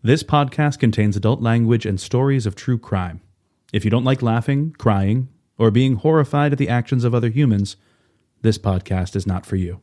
This podcast contains adult language and stories of true crime. If you don't like laughing, crying, or being horrified at the actions of other humans, this podcast is not for you.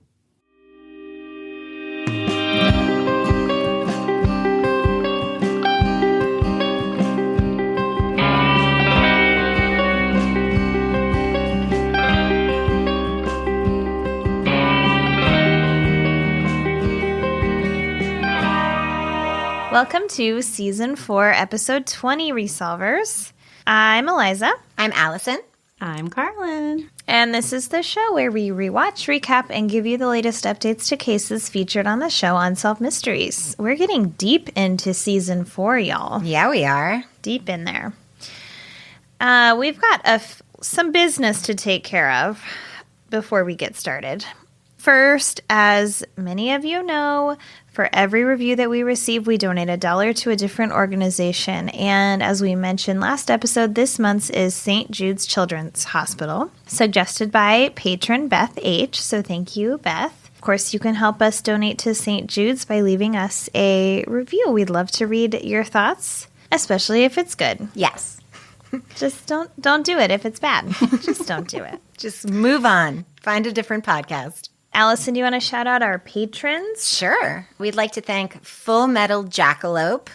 Welcome to Season 4, Episode 20, Resolvers. I'm Eliza. I'm Alison. I'm Karlin. And this is the show where we rewatch, recap, and give you the latest updates to cases featured on the show Unsolved Mysteries. We're getting deep into Season 4, y'all. Yeah, we are. Deep in there. We've got some business to take care of before we get started. First, as many of you know, for every review that we receive, we donate $1 to a different organization. And as we mentioned last episode, this month's is St. Jude's Children's Hospital, suggested by patron Beth H. So thank you, Beth. Of course, you can help us donate to St. Jude's by leaving us a review. We'd love to read your thoughts, especially if it's good. Yes. Just don't do it if it's bad. Just don't do it. Just move on. Find a different podcast. Allison, do you want to shout out our patrons? Sure. We'd like to thank Full Metal Jackalope,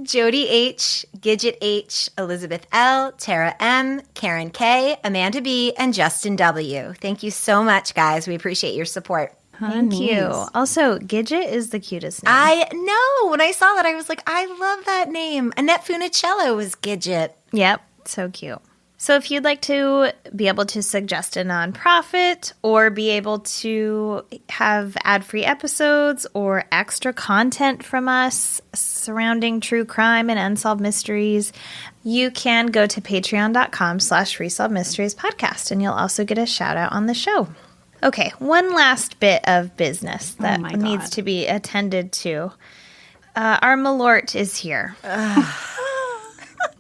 Jody H., Gidget H., Elizabeth L., Tara M., Karen K., Amanda B., and Justin W. Thank you so much, guys. We appreciate your support. Thank you. Also, Gidget is the cutest name. I know. When I saw that, I was like, I love that name. Annette Funicello was Gidget. Yep. So cute. So if you'd like to be able to suggest a nonprofit or be able to have ad-free episodes or extra content from us surrounding true crime and unsolved mysteries, you can go to patreon.com/Resolved Mysteries Podcast, and you'll also get a shout out on the show. Okay, one last bit of business that needs to be attended to. Our Malort is here.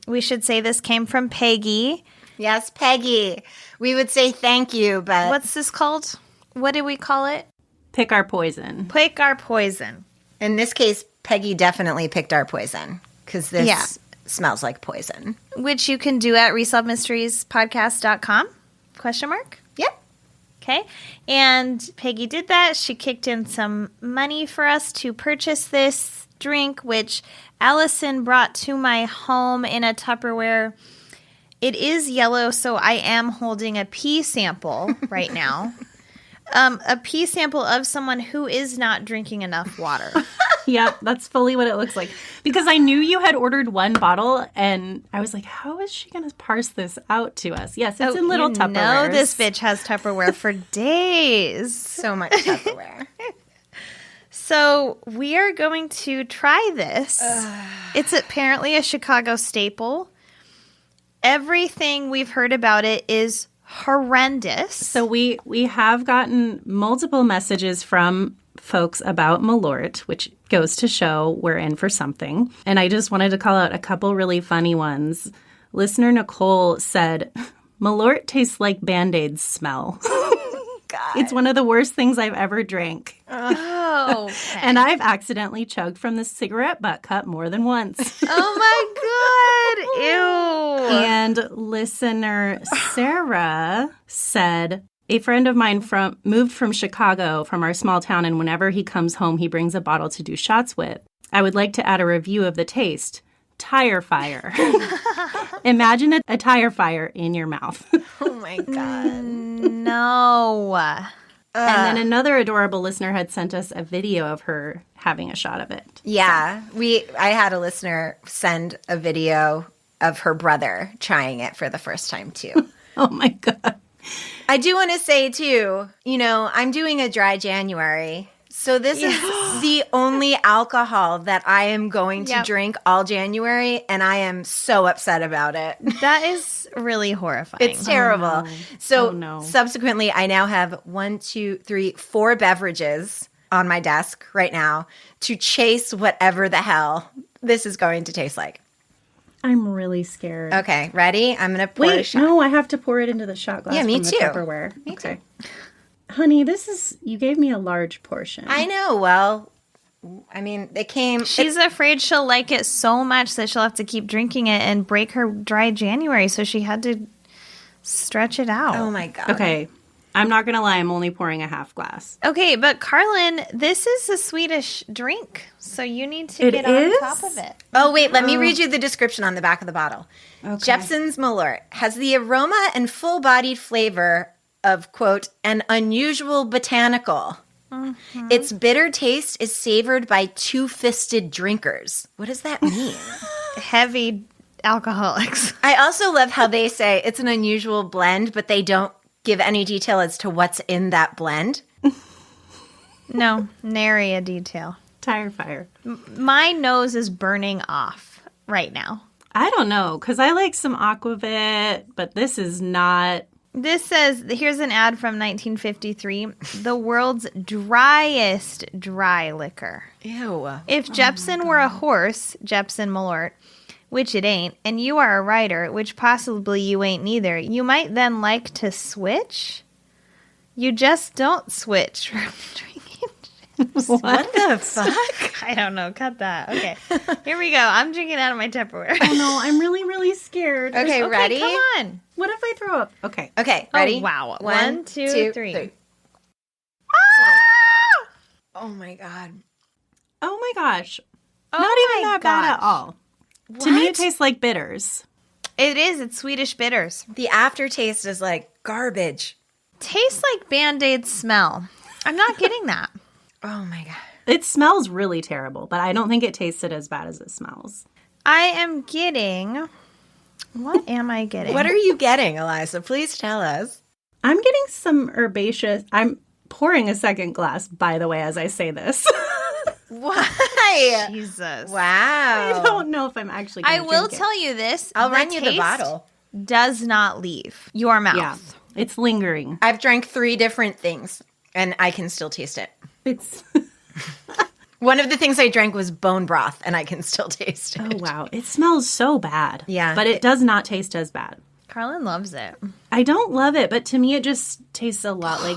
We should say this came from Peggy. Yes, Peggy. We would say thank you, but... What's this called? What do we call it? Pick our poison. Pick our poison. In this case, Peggy definitely picked our poison, because this smells like poison. Which you can do at resolvedmysteriespodcast.com? Question mark? Yep. Okay. And Peggy did that. She kicked in some money for us to purchase this drink, which Alison brought to my home in a Tupperware. It is yellow, so I am holding a pee sample right now. A pee sample of someone who is not drinking enough water. Yep, that's fully what it looks like. Because I knew you had ordered one bottle, and I was like, how is she going to parse this out to us? Yes, it's in little Tupperware. No, this bitch has Tupperware for days. So much Tupperware. So we are going to try this. It's apparently a Chicago staple. Everything we've heard about it is horrendous. So we have gotten multiple messages from folks about Malort, which goes to show we're in for something. And I just wanted to call out a couple really funny ones. Listener Nicole said, Malort tastes like Band-Aids smell. God. It's one of the worst things I've ever drank. Oh. Okay. And I've accidentally chugged from the cigarette butt cup more than once. Oh, my God. Ew. And listener Sarah said, a friend of mine moved from Chicago, from our small town, and whenever he comes home, he brings a bottle to do shots with. I would like to add a review of the taste. Tire fire. Imagine a tire fire in your mouth. Oh, my God. No. And then another adorable listener had sent us a video of her having a shot of it. Yeah. I had a listener send a video of her brother trying it for the first time, too. Oh, my God. I do want to say, too, I'm doing a dry January. So this is the only alcohol that I am going to drink all January, and I am so upset about it. That is really horrifying. It's terrible. Oh, no. So subsequently, I now have 4 beverages on my desk right now to chase whatever the hell this is going to taste like. I'm really scared. Okay, ready? I'm going to pour a shot. No, I have to pour it into the shot glass. Yeah, me from the too. Tupperware. Me too. Honey, you gave me a large portion. I know. Well, I mean, they came. She's afraid she'll like it so much that she'll have to keep drinking it and break her dry January. So she had to stretch it out. Oh my God. Okay. I'm not going to lie. I'm only pouring a half glass. Okay, but Karlin, this is a Swedish drink. So you need to get on top of it. Oh, wait. Let me read you the description on the back of the bottle. Okay. Jeppson's Malort has the aroma and full-bodied flavor of, quote, an unusual botanical. Mm-hmm. Its bitter taste is savored by two-fisted drinkers. What does that mean? Heavy alcoholics. I also love how they say it's an unusual blend, but they don't give any detail as to what's in that blend. No, nary a detail. Tire fire. My nose is burning off right now. I don't know, because I like some Aquavit, but this is not. This says, here's an ad from 1953, the world's driest dry liquor. Ew. If Jeppson were a horse, Jeppson Malort, which it ain't, and you are a rider, which possibly you ain't neither, you might then like to switch? You just don't switch from drinking chips. What the fuck? I don't know. Cut that. Okay. Here we go. I'm drinking out of my Tupperware. Oh no, I'm really, really scared. Okay, ready? Come on. What if I throw up? Okay. Okay, ready? Oh, wow. 1, 2, 3. Ah! Oh my God. Oh my gosh. Oh Not even my that bad at gosh. all. To me, it tastes like bitters. It is. It's Swedish bitters. The aftertaste is like garbage. Tastes like Band-Aid smell. I'm not getting that. Oh my God. It smells really terrible, but I don't think it tasted as bad as it smells. I am getting... What am I getting? What are you getting, Eliza? Please tell us. I'm getting some herbaceous. I'm pouring a second glass, by the way, as I say this. Why? Jesus. Wow. I don't know if I'm actually I going to will drink it. tell you this. I'll run you the taste bottle. Does not leave your mouth. Yeah, it's lingering. I've drank 3 different things, and I can still taste it. It's One of the things I drank was bone broth, and I can still taste it. oh wow, it smells so bad. Yeah. but it does not taste as bad. Karlin loves it. I don't love it, but to me, it just tastes a lot like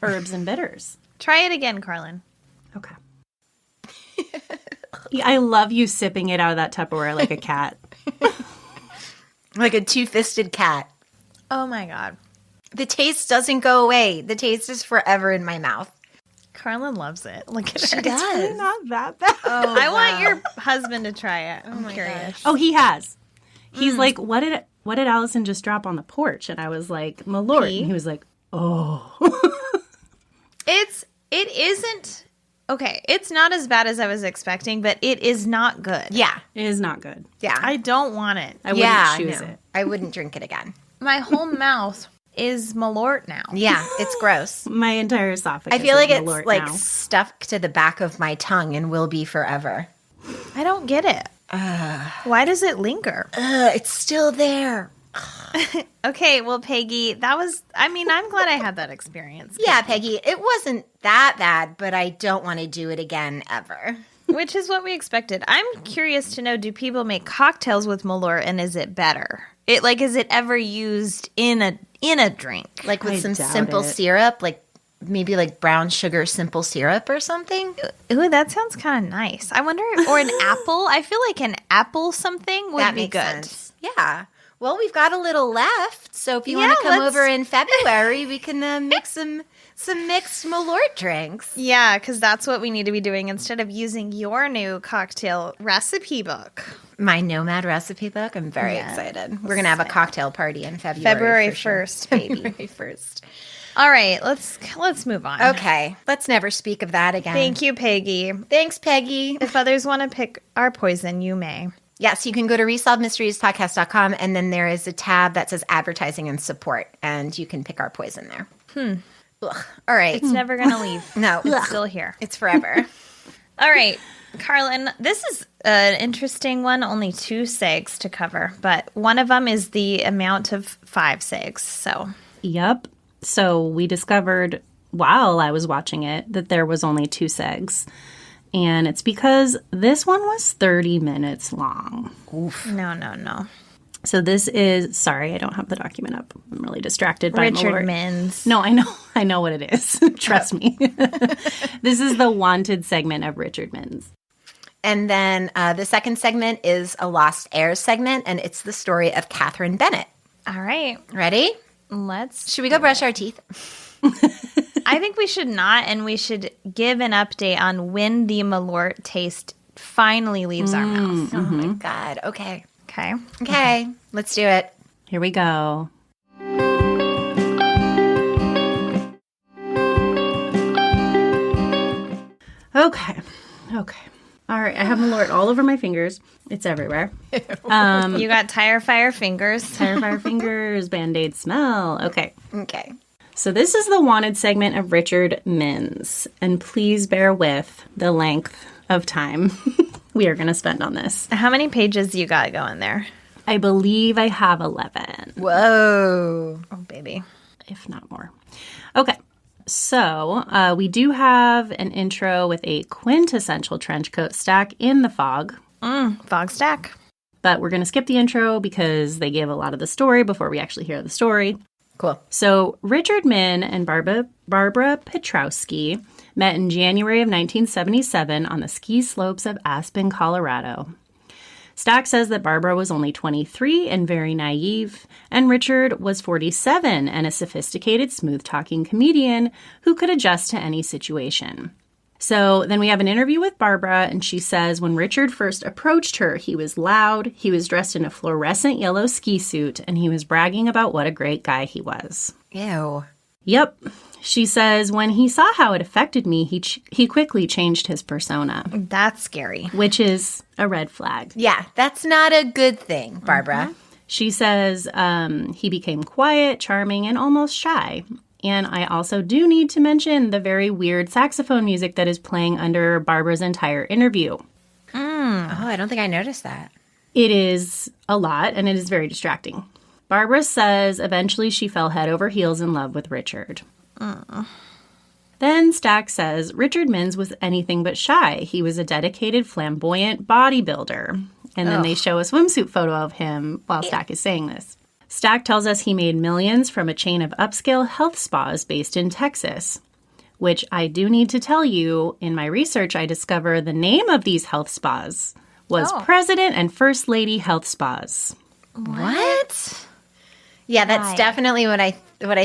herbs and bitters. Try it again, Karlin. Okay. Yeah, I love you sipping it out of that Tupperware like a cat. Like a two-fisted cat. Oh my God. The taste doesn't go away. The taste is forever in my mouth. Karlin loves it. Look at her. She does. It's not that bad. Oh, I want your husband to try it. I'm my curious. Oh, he has. He's like, what did Alison just drop on the porch? And I was like, Malort. Pee? And he was like, oh. It isn't okay. It's not as bad as I was expecting, but it is not good. Yeah. It is not good. Yeah. I don't want it. I wouldn't choose no. it. I wouldn't drink it again. My whole mouth is Malort now. Yeah, it's gross. My entire esophagus. I feel like is it's Malort like now. stuck to the back of my tongue and will be forever. I don't get it. Why does it linger? It's still there. Okay, well, Peggy, I'm glad I had that experience. Yeah, Peggy, it wasn't that bad, but I don't want to do it again ever. Which is what we expected. I'm curious to know, do people make cocktails with Malort, and is it better? Is it ever used in a drink? Like with I some doubt simple it. syrup, like maybe like brown sugar simple syrup or something. Ooh, that sounds kind of nice. I wonder, or an apple. I feel like an apple something would That be makes good. sense. Yeah. Well, we've got a little left, so if you Yeah, want to come let's- over in February, we can mix some mixed Malort drinks. Yeah, because that's what we need to be doing instead of using your new cocktail recipe book. My Nomad recipe book. I'm very excited. We're gonna have a cocktail party in February. February for sure. 1st, baby. February 1st. All right, let's move on. Okay, let's never speak of that again. Thank you, Peggy. Thanks, Peggy. If others want to pick our poison, you may. Yes, you can go to resolvedmysteriespodcast.com, and then there is a tab that says advertising and support, and you can pick our poison there. Ugh. All right. It's never going to leave. No. It's still here. It's forever. All right, Karlin, this is an interesting one. Only 2 segs to cover, but one of them is the amount of 5 segs. So, Yep. So we discovered while I was watching it that there was only 2 segs. And it's because this one was 30 minutes long. no. So this is, sorry, I don't have the document up. I'm really distracted by Richard Mins. No, I know what it is. Trust me. This is the wanted segment of Richard Mins. And then the second segment is a Lost Heirs segment, and it's the story of Katherine Bennett. All right. Ready? Should we go brush our teeth? I think we should not, and we should give an update on when the Malort taste finally leaves our mouth. Oh, my God. Okay. Okay. Let's do it. Here we go. Okay. All right, I have Malort all over my fingers. It's everywhere. You got tire fire fingers. Band-Aid smell. Okay. So this is the wanted segment of Richard Mins. And please bear with the length of time we are going to spend on this. How many pages you got going there? I believe I have 11. Whoa. Oh, baby. If not more. Okay. So we do have an intro with a quintessential trench coat stack in the fog. Fog stack. But we're going to skip the intro because they give a lot of the story before we actually hear the story. Cool. So Richard Min and Barbara Petrowski met in January of 1977 on the ski slopes of Aspen, Colorado. Stack says that Barbara was only 23 and very naive, and Richard was 47 and a sophisticated, smooth-talking comedian who could adjust to any situation. So then we have an interview with Barbara, and she says when Richard first approached her, he was loud, he was dressed in a fluorescent yellow ski suit, and he was bragging about what a great guy he was. Ew. Yep. She says when he saw how it affected me, he quickly changed his persona. That's scary. Which is a red flag. Yeah, that's not a good thing, Barbara. Mm-hmm. She says he became quiet, charming, and almost shy. And I also do need to mention the very weird saxophone music that is playing under Barbara's entire interview. Oh, I don't think I noticed that. It is a lot, and it is very distracting. Barbara says eventually she fell head over heels in love with Richard. Then Stack says Richard Mins was anything but shy. He was a dedicated, flamboyant bodybuilder. And then they show a swimsuit photo of him while Stack is saying this. Stack tells us he made millions from a chain of upscale health spas based in Texas, which I do need to tell you, in my research, I discovered the name of these health spas was President and First Lady Health Spas. What? Yeah, that's definitely what I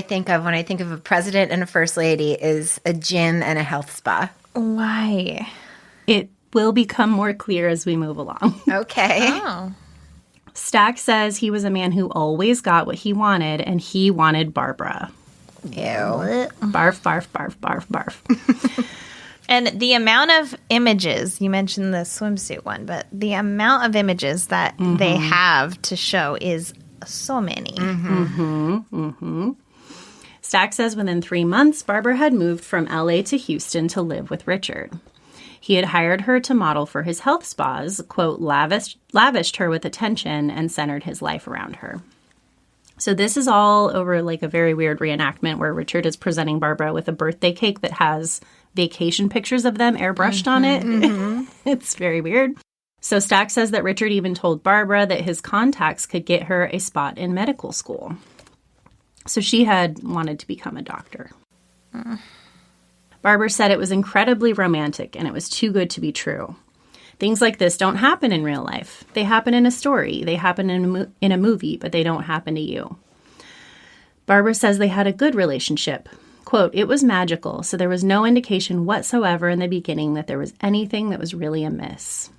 think of when I think of a president and a first lady is a gym and a health spa. Why? It will become more clear as we move along. Okay. Oh. Stack says he was a man who always got what he wanted, and he wanted Barbara. Ew. Barf, barf, barf, barf, barf. And the amount of images, you mentioned the swimsuit one, but the amount of images that they have to show is so many. Stack says within 3 months, Barbara had moved from LA to Houston to live with Richard. He had hired her to model for his health spas, quote, lavished her with attention and centered his life around her. So this is all over like a very weird reenactment where Richard is presenting Barbara with a birthday cake that has vacation pictures of them airbrushed on it. It's very weird. So Stack says that Richard even told Barbara that his contacts could get her a spot in medical school. So she had wanted to become a doctor. Barbara said it was incredibly romantic and it was too good to be true. Things like this don't happen in real life. They happen in a story. They happen in a movie, but they don't happen to you. Barbara says they had a good relationship. Quote, it was magical, so there was no indication whatsoever in the beginning that there was anything that was really amiss.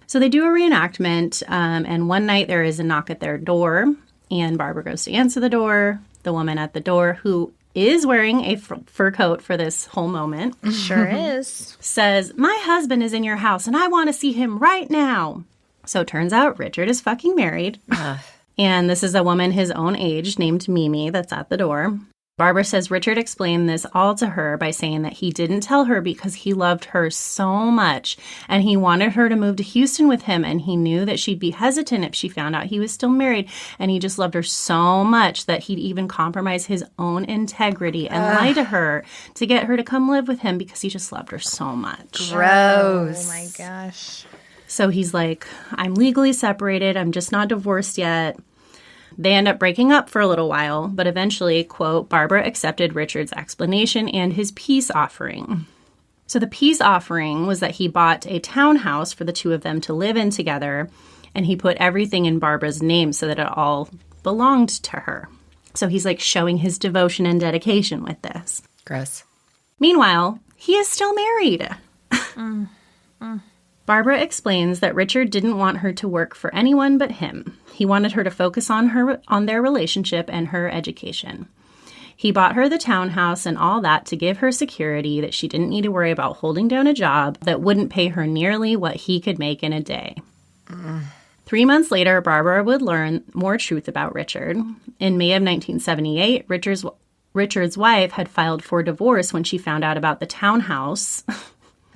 So they do a reenactment, and one night there is a knock at their door, and Barbara goes to answer the door. The woman at the door, who is wearing a fur coat for this whole moment. Sure is. Says, my husband is in your house, and I want to see him right now. So it turns out Richard is fucking married. And this is a woman his own age named Mimi that's at the door. Barbara says Richard explained this all to her by saying that he didn't tell her because he loved her so much and he wanted her to move to Houston with him, and he knew that she'd be hesitant if she found out he was still married, and he just loved her so much that he'd even compromise his own integrity and lie to her to get her to come live with him because he just loved her so much. Gross. Oh my gosh. So he's like, I'm legally separated. I'm just not divorced yet. They end up breaking up for a little while, but eventually, quote, Barbara accepted Richard's explanation and his peace offering. So the peace offering was that he bought a townhouse for the two of them to live in together, and he put everything in Barbara's name so that it all belonged to her. So he's like showing his devotion and dedication with this. Gross. Meanwhile, he is still married. Barbara explains that Richard didn't want her to work for anyone but him. He wanted her to focus on their relationship and her education. He bought her the townhouse and all that to give her security that she didn't need to worry about holding down a job that wouldn't pay her nearly what he could make in a day. 3 months later, Barbara would learn more truth about Richard. In May of 1978, Richard's wife had filed for divorce when she found out about the townhouse.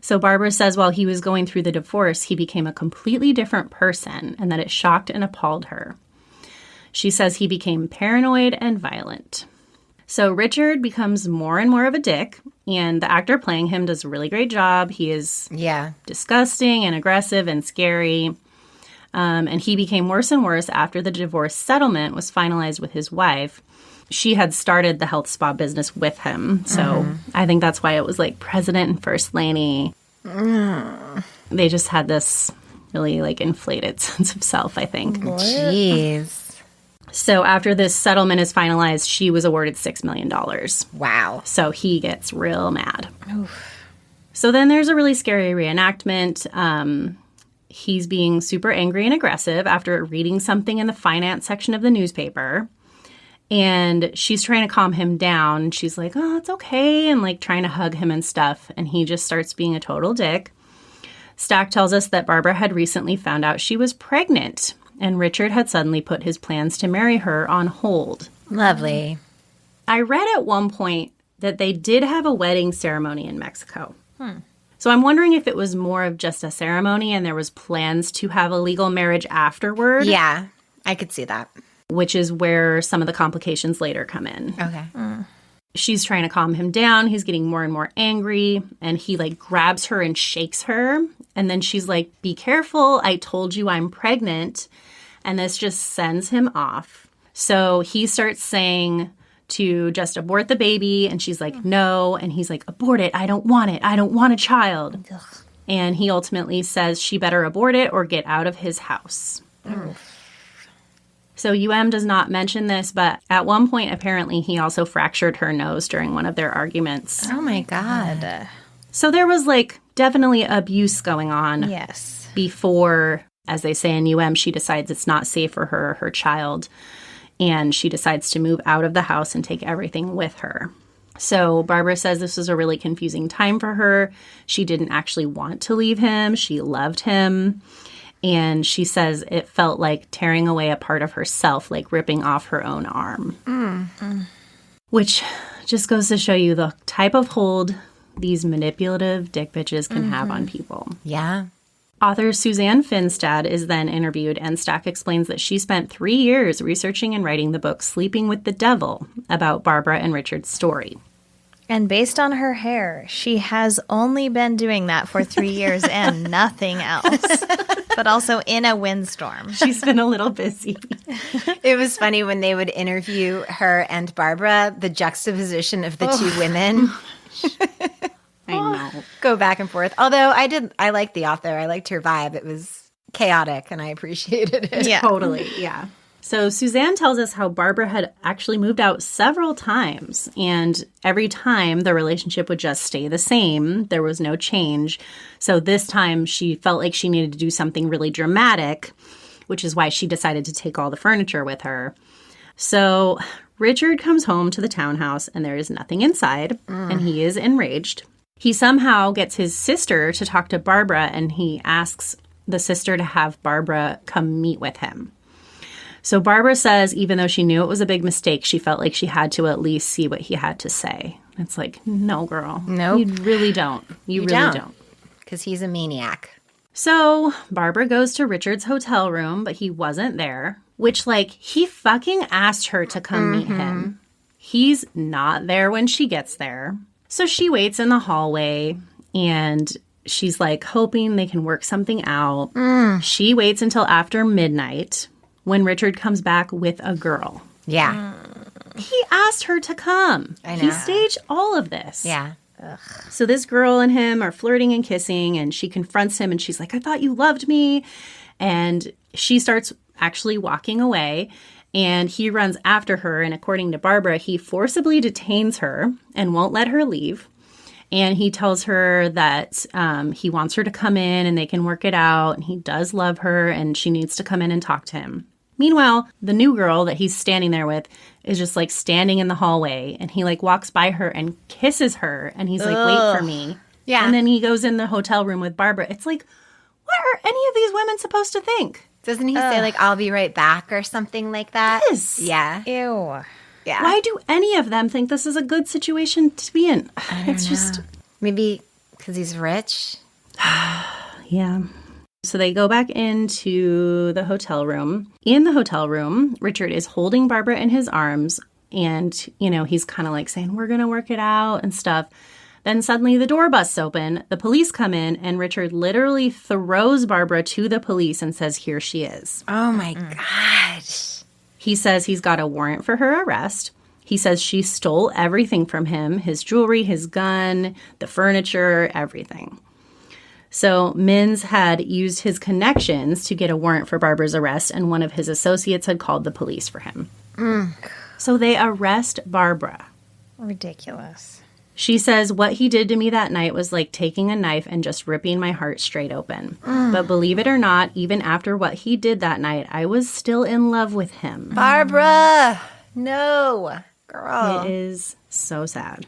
So Barbara says while he was going through the divorce, he became a completely different person and that it shocked and appalled her. She says he became paranoid and violent. So Richard becomes more and more of a dick, and the actor playing him does a really great job. He is disgusting and aggressive and scary. And he became worse and worse after the divorce settlement was finalized with his wife. She had started the health spa business with him. So I think that's why it was like President and First Lady. They just had this really like inflated sense of self, I think. Jeez. So after this settlement is finalized, she was awarded $6 million. Wow. So he gets real mad. Oof. So then there's a really scary reenactment. He's being super angry and aggressive after reading something in the finance section of the newspaper. And she's trying to calm him down. She's like, oh, it's okay. And like trying to hug him and stuff. And he just starts being a total dick. Stack tells us that Barbara had recently found out she was pregnant. And Richard had suddenly put his plans to marry her on hold. Lovely. I read at one point that they did have a wedding ceremony in Mexico. So I'm wondering if it was more of just a ceremony and there was plans to have a legal marriage afterward. Yeah, I could see that. Which is where some of the complications later come in. Okay. She's trying to calm him down. He's getting more and more angry. And he like grabs her and shakes her. And then she's like, be careful. I told you I'm pregnant. And this just sends him off. So he starts saying to just abort the baby. And she's like, no. And he's like, abort it. I don't want it. I don't want a child. Ugh. And he ultimately says she better abort it or get out of his house. So UM does not mention this, but at one point, apparently, he also fractured her nose during one of their arguments. Oh, my God. So there was, like, definitely abuse going on. Yes. Before, as they say in UM, she decides it's not safe for her or her child. And she decides to move out of the house and take everything with her. So Barbara says this was a really confusing time for her. She didn't actually want to leave him. She loved him. And she says it felt like tearing away a part of herself, like ripping off her own arm. Which just goes to show you the type of hold these manipulative dick bitches can have on people. Yeah. Author Suzanne Finstad is then interviewed, and Stack explains that she spent 3 years researching and writing the book Sleeping with the Devil about Barbara and Richard's story. And based on her hair, she has only been doing that for 3 years and nothing else. But also in a windstorm. She's been a little busy. It was funny when they would interview her and Barbara, the juxtaposition of the two women. I know. Go back and forth. Although I liked the author. I liked her vibe. It was chaotic and I appreciated it. Yeah. Totally, yeah. So Suzanne tells us how Barbara had actually moved out several times, and every time the relationship would just stay the same. There was no change. So this time she felt like she needed to do something really dramatic, which is why she decided to take all the furniture with her. So Richard comes home to the townhouse, and there is nothing inside, and he is enraged. He somehow gets his sister to talk to Barbara, and he asks the sister to have Barbara come meet with him. So Barbara says even though she knew it was a big mistake, she felt like she had to at least see what he had to say. It's like, no, girl. Nope. You really don't. You really don't. Because he's a maniac. So Barbara goes to Richard's hotel room, but he wasn't there, which, like, he fucking asked her to come meet him. He's not there when she gets there. So she waits in the hallway, and she's, like, hoping they can work something out. She waits until after midnight. when Richard comes back with a girl. Yeah. He asked her to come. I know. He staged all of this. Yeah. Ugh. So this girl and him are flirting and kissing, and she confronts him, and she's like, I thought you loved me. And she starts actually walking away, and he runs after her. And according to Barbara, he forcibly detains her and won't let her leave. And he tells her that he wants her to come in and they can work it out. And he does love her, and she needs to come in and talk to him. Meanwhile, the new girl that he's standing there with is just like standing in the hallway, and he like walks by her and kisses her, and he's like, wait for me. Yeah. And then he goes in the hotel room with Barbara. It's like, what are any of these women supposed to think? Doesn't he say, like, I'll be right back or something like that? Yes. Yeah. Ew. Yeah. Why do any of them think this is a good situation to be in? It's just, Maybe because he's rich? yeah. So they go back into the hotel room. In the hotel room, Richard is holding Barbara in his arms, and, you know, he's kind of like saying, we're going to work it out and stuff. Then suddenly the door busts open, the police come in, and Richard literally throws Barbara to the police and says, here she is. Oh, my gosh. He says he's got a warrant for her arrest. He says she stole everything from him, his jewelry, his gun, the furniture, everything. So Mins had used his connections to get a warrant for Barbara's arrest, and one of his associates had called the police for him. So they arrest Barbara. Ridiculous. She says, what he did to me that night was like taking a knife and just ripping my heart straight open. But believe it or not, even after what he did that night, I was still in love with him. Barbara! No. Girl. It is so sad.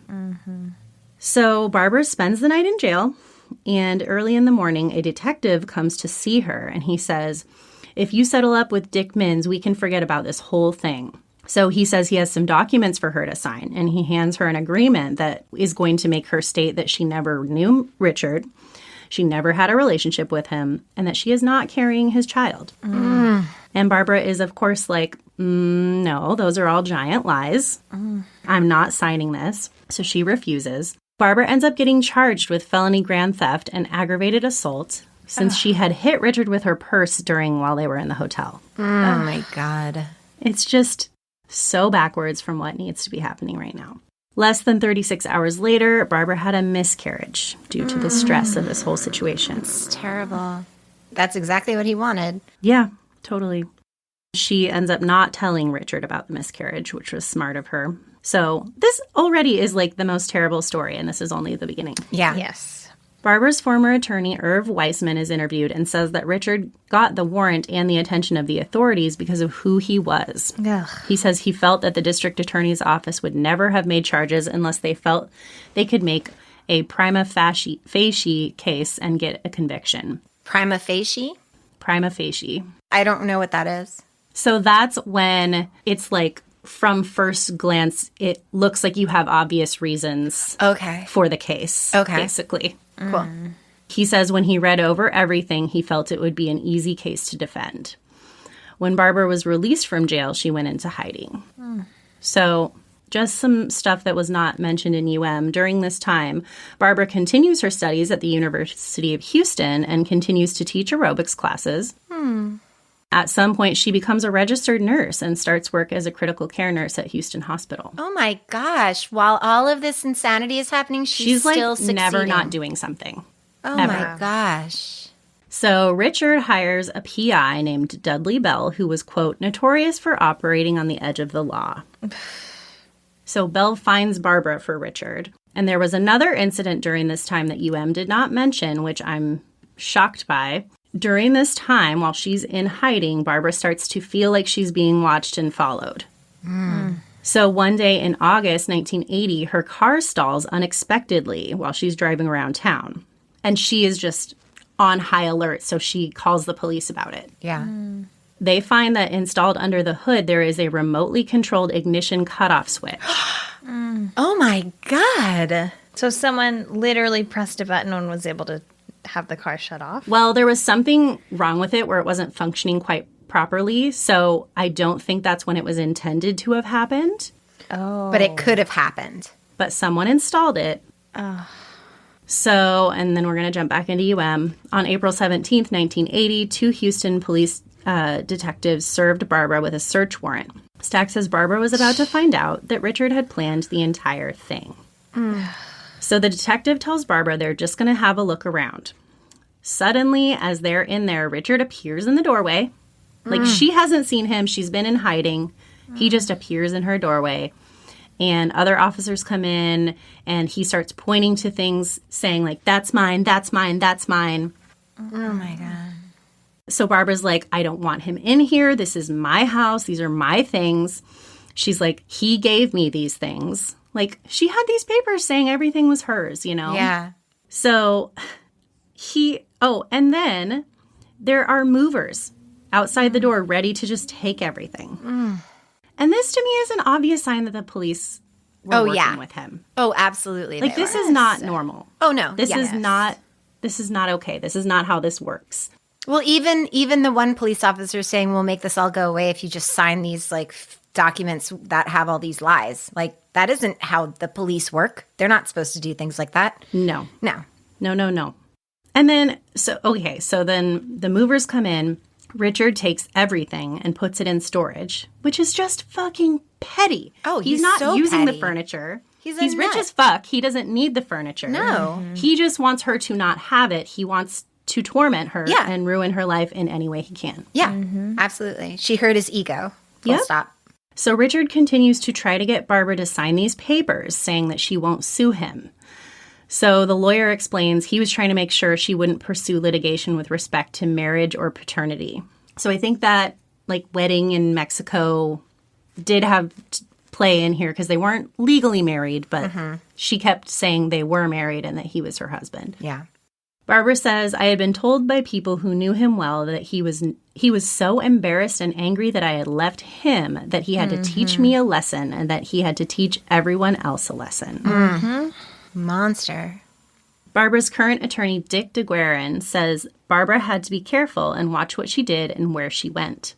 So Barbara spends the night in jail, and early in the morning, a detective comes to see her, and he says, if you settle up with Dick Mins, we can forget about this whole thing. So he says he has some documents for her to sign, and he hands her an agreement that is going to make her state that she never knew Richard, she never had a relationship with him, and that she is not carrying his child. And Barbara is, of course, like, no, those are all giant lies. I'm not signing this. So she refuses. Barbara ends up getting charged with felony grand theft and aggravated assault since she had hit Richard with her purse while they were in the hotel. Oh, my God. It's just so backwards from what needs to be happening right now. Less than 36 hours later, Barbara had a miscarriage due to the stress of this whole situation. It's terrible. That's exactly what he wanted. Yeah, totally. She ends up not telling Richard about the miscarriage, which was smart of her. So this already is like the most terrible story, and this is only the beginning. Yeah. Yes. Barbara's former attorney, Irv Weissman, is interviewed and says that Richard got the warrant and the attention of the authorities because of who he was. Ugh. He says he felt that the district attorney's office would never have made charges unless they felt they could make a prima facie case and get a conviction. Prima facie? Prima facie. I don't know what that is. So that's when it's like, from first glance, it looks like you have obvious reasons for the case, basically. Cool. He says when he read over everything, he felt it would be an easy case to defend. When Barbara was released from jail, she went into hiding. So just some stuff that was not mentioned in UM. During this time, Barbara continues her studies at the University of Houston and continues to teach aerobics classes. At some point, she becomes a registered nurse and starts work as a critical care nurse at Houston Hospital. Oh, my gosh. While all of this insanity is happening, she's still like succeeding. never not doing something. Oh, ever. my gosh. So Richard hires a PI named Dudley Bell, who was, quote, notorious for operating on the edge of the law. So Bell finds Barbara for Richard. And there was another incident during this time that UM did not mention, which I'm shocked by. During this time, while she's in hiding, Barbara starts to feel like she's being watched and followed. So one day in August 1980, her car stalls unexpectedly while she's driving around town. And she is just on high alert, so she calls the police about it. Yeah. They find that installed under the hood, there is a remotely controlled ignition cutoff switch. Oh, my God. So someone literally pressed a button and was able to have the car shut off? Well, there was something wrong with it where it wasn't functioning quite properly, so I don't think that's when it was intended to have happened. Oh. But it could have happened. But someone installed it. So, and then we're going to jump back into UM. On April 17th, 1980, two Houston police detectives served Barbara with a search warrant. Stack says Barbara was about to find out that Richard had planned the entire thing. So the detective tells Barbara they're just going to have a look around. Suddenly, as they're in there, Richard appears in the doorway. Like, she hasn't seen him. She's been in hiding. He just appears in her doorway. And other officers come in, and he starts pointing to things, saying, like, that's mine, that's mine, that's mine. Oh, my God. So Barbara's like, I don't want him in here. This is my house. These are my things. She's like, he gave me these things. Like, she had these papers saying everything was hers, you know? Yeah. So and then there are movers outside the door ready to just take everything. And this to me is an obvious sign that the police were working with him. Oh, absolutely. Like, this is not normal. Oh, no. This is not okay. This is not how this works. Well, even the one police officer saying, we'll make this all go away if you just sign these, like, documents that have all these lies. Like, that isn't how the police work. They're not supposed to do things like that. No. No. No. And then, so then the movers come in. Richard takes everything and puts it in storage, which is just fucking petty. Oh, he's not so using petty. the furniture. He's rich as fuck. He doesn't need the furniture. No. He just wants her to not have it. He wants to torment her Yeah. and ruin her life in any way he can. Yeah, absolutely. She hurt his ego. Full stop. So Richard continues to try to get Barbara to sign these papers saying that she won't sue him. So the lawyer explains he was trying to make sure she wouldn't pursue litigation with respect to marriage or paternity. So I think that, like, wedding in Mexico did have play in here because they weren't legally married, but she kept saying they were married and that he was her husband. Yeah. Barbara says, I had been told by people who knew him well that he was so embarrassed and angry that I had left him, that he had to teach me a lesson and that he had to teach everyone else a lesson. Monster. Barbara's current attorney, Dick DeGuerin, says Barbara had to be careful and watch what she did and where she went.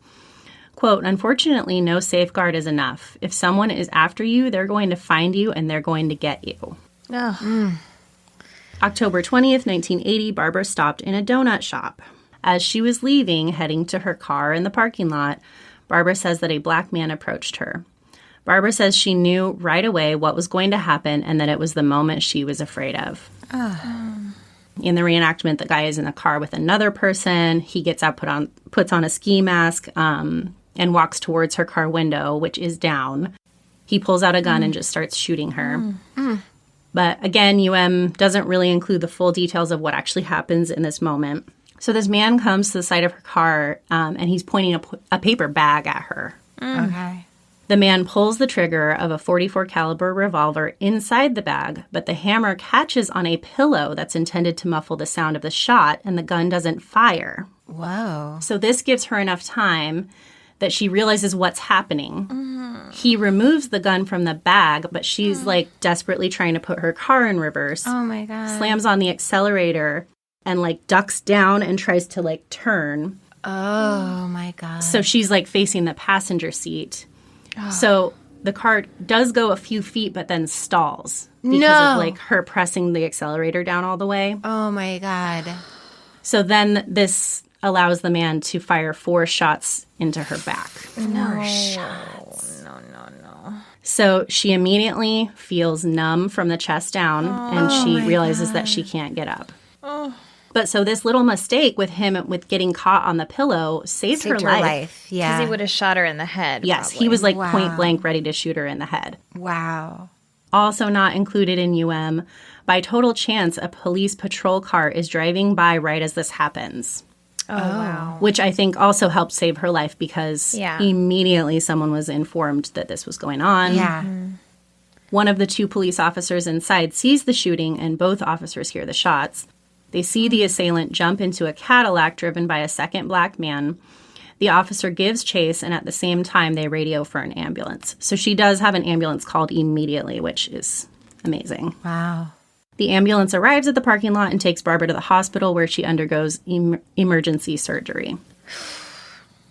Quote, unfortunately, no safeguard is enough. If someone is after you, they're going to find you and they're going to get you. October 20th, 1980, Barbara stopped in a donut shop. As she was leaving, heading to her car in the parking lot, Barbara says that a black man approached her. Barbara says she knew right away what was going to happen and that it was the moment she was afraid of. In the reenactment, the guy is in the car with another person. He gets out, puts on a ski mask, and walks towards her car window, which is down. He pulls out a gun and just starts shooting her. But again, UM doesn't really include the full details of what actually happens in this moment. So this man comes to the side of her car, and he's pointing a paper bag at her. Okay. The man pulls the trigger of a .44 caliber revolver inside the bag, but the hammer catches on a pillow that's intended to muffle the sound of the shot, and the gun doesn't fire. Whoa. So this gives her enough time that she realizes what's happening. He removes the gun from the bag, but she's like desperately trying to put her car in reverse. Oh my God. Slams on the accelerator and like ducks down and tries to like turn. Oh my God. So she's like facing the passenger seat. So the car does go a few feet, but then stalls because of like her pressing the accelerator down all the way. Oh my God. So then this allows the man to fire 4 shots into her back. 4 shots. No. So she immediately feels numb from the chest down, and she realizes that she can't get up. But so this little mistake with him with getting caught on the pillow saved her life. Yeah. Because he would have shot her in the head. Yes, probably. he was like Wow. point blank ready to shoot her in the head. Wow. Also not included in UM, by total chance, a police patrol car is driving by right as this happens. Oh, wow. Which I think also helped save her life because Yeah. immediately someone was informed that this was going on. Yeah. One of the 2 police officers inside sees the shooting, and both officers hear the shots. They see the assailant jump into a Cadillac driven by a second black man. The officer gives chase, and at the same time, they radio for an ambulance. So she does have an ambulance called immediately, which is amazing. Wow. The ambulance arrives at the parking lot and takes Barbara to the hospital where she undergoes emergency surgery.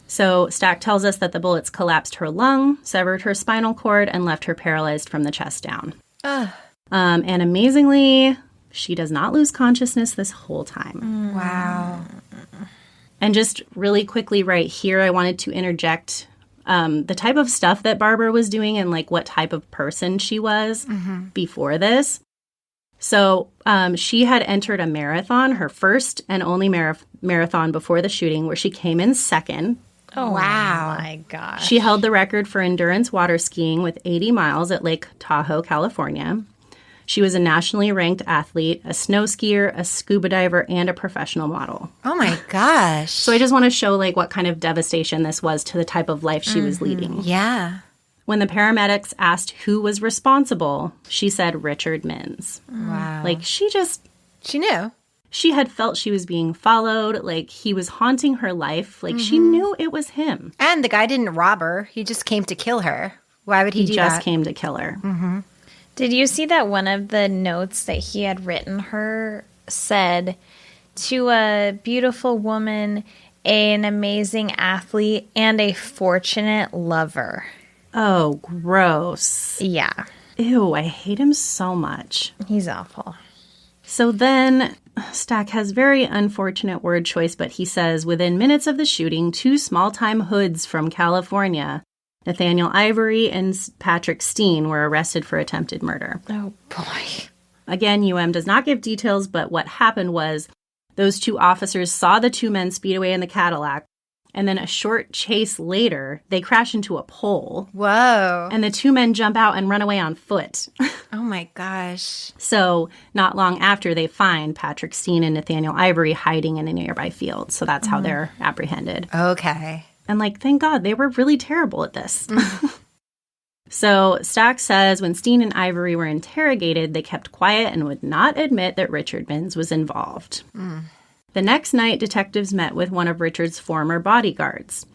So Stack tells us that the bullets collapsed her lung, severed her spinal cord, and left her paralyzed from the chest down. And amazingly, she does not lose consciousness this whole time. Wow. And just really quickly right here, I wanted to interject the type of stuff that Barbara was doing and like what type of person she was before this. So she had entered a marathon, her first and only marathon before the shooting, where she came in second. Oh, wow. My gosh. She held the record for endurance water skiing with 80 miles at Lake Tahoe, California. She was a nationally ranked athlete, a snow skier, a scuba diver, and a professional model. Oh, my gosh. So I just want to show like what kind of devastation this was to the type of life she was leading. Yeah. When the paramedics asked who was responsible, she said Richard Mins. Wow. Like, she knew. She had felt she was being followed. Like, he was haunting her life. Like, she knew it was him. And the guy didn't rob her. He just came to kill her. Why would he do that? He just came to kill her. Mm-hmm. Did you see that one of the notes that he had written her said, to a beautiful woman, an amazing athlete, and a fortunate lover? Oh, gross. Yeah. Ew, I hate him so much. He's awful. So then Stack has very unfortunate word choice, but he says, within minutes of the shooting, 2 small-time hoods from California, Nathaniel Ivory and Patrick Steen, were arrested for attempted murder. Oh, boy. Again, UM does not give details, but what happened was those 2 officers saw the 2 men speed away in the Cadillac, and then a short chase later, they crash into a pole. Whoa. And the 2 men jump out and run away on foot. Oh, my gosh. So not long after, they find Patrick Steen and Nathaniel Ivory hiding in a nearby field. So that's how they're apprehended. Okay. And, like, thank God, they were really terrible at this. So Stack says when Steen and Ivory were interrogated, they kept quiet and would not admit that Richard Mins was involved. The next night, detectives met with one of Richard's former bodyguards.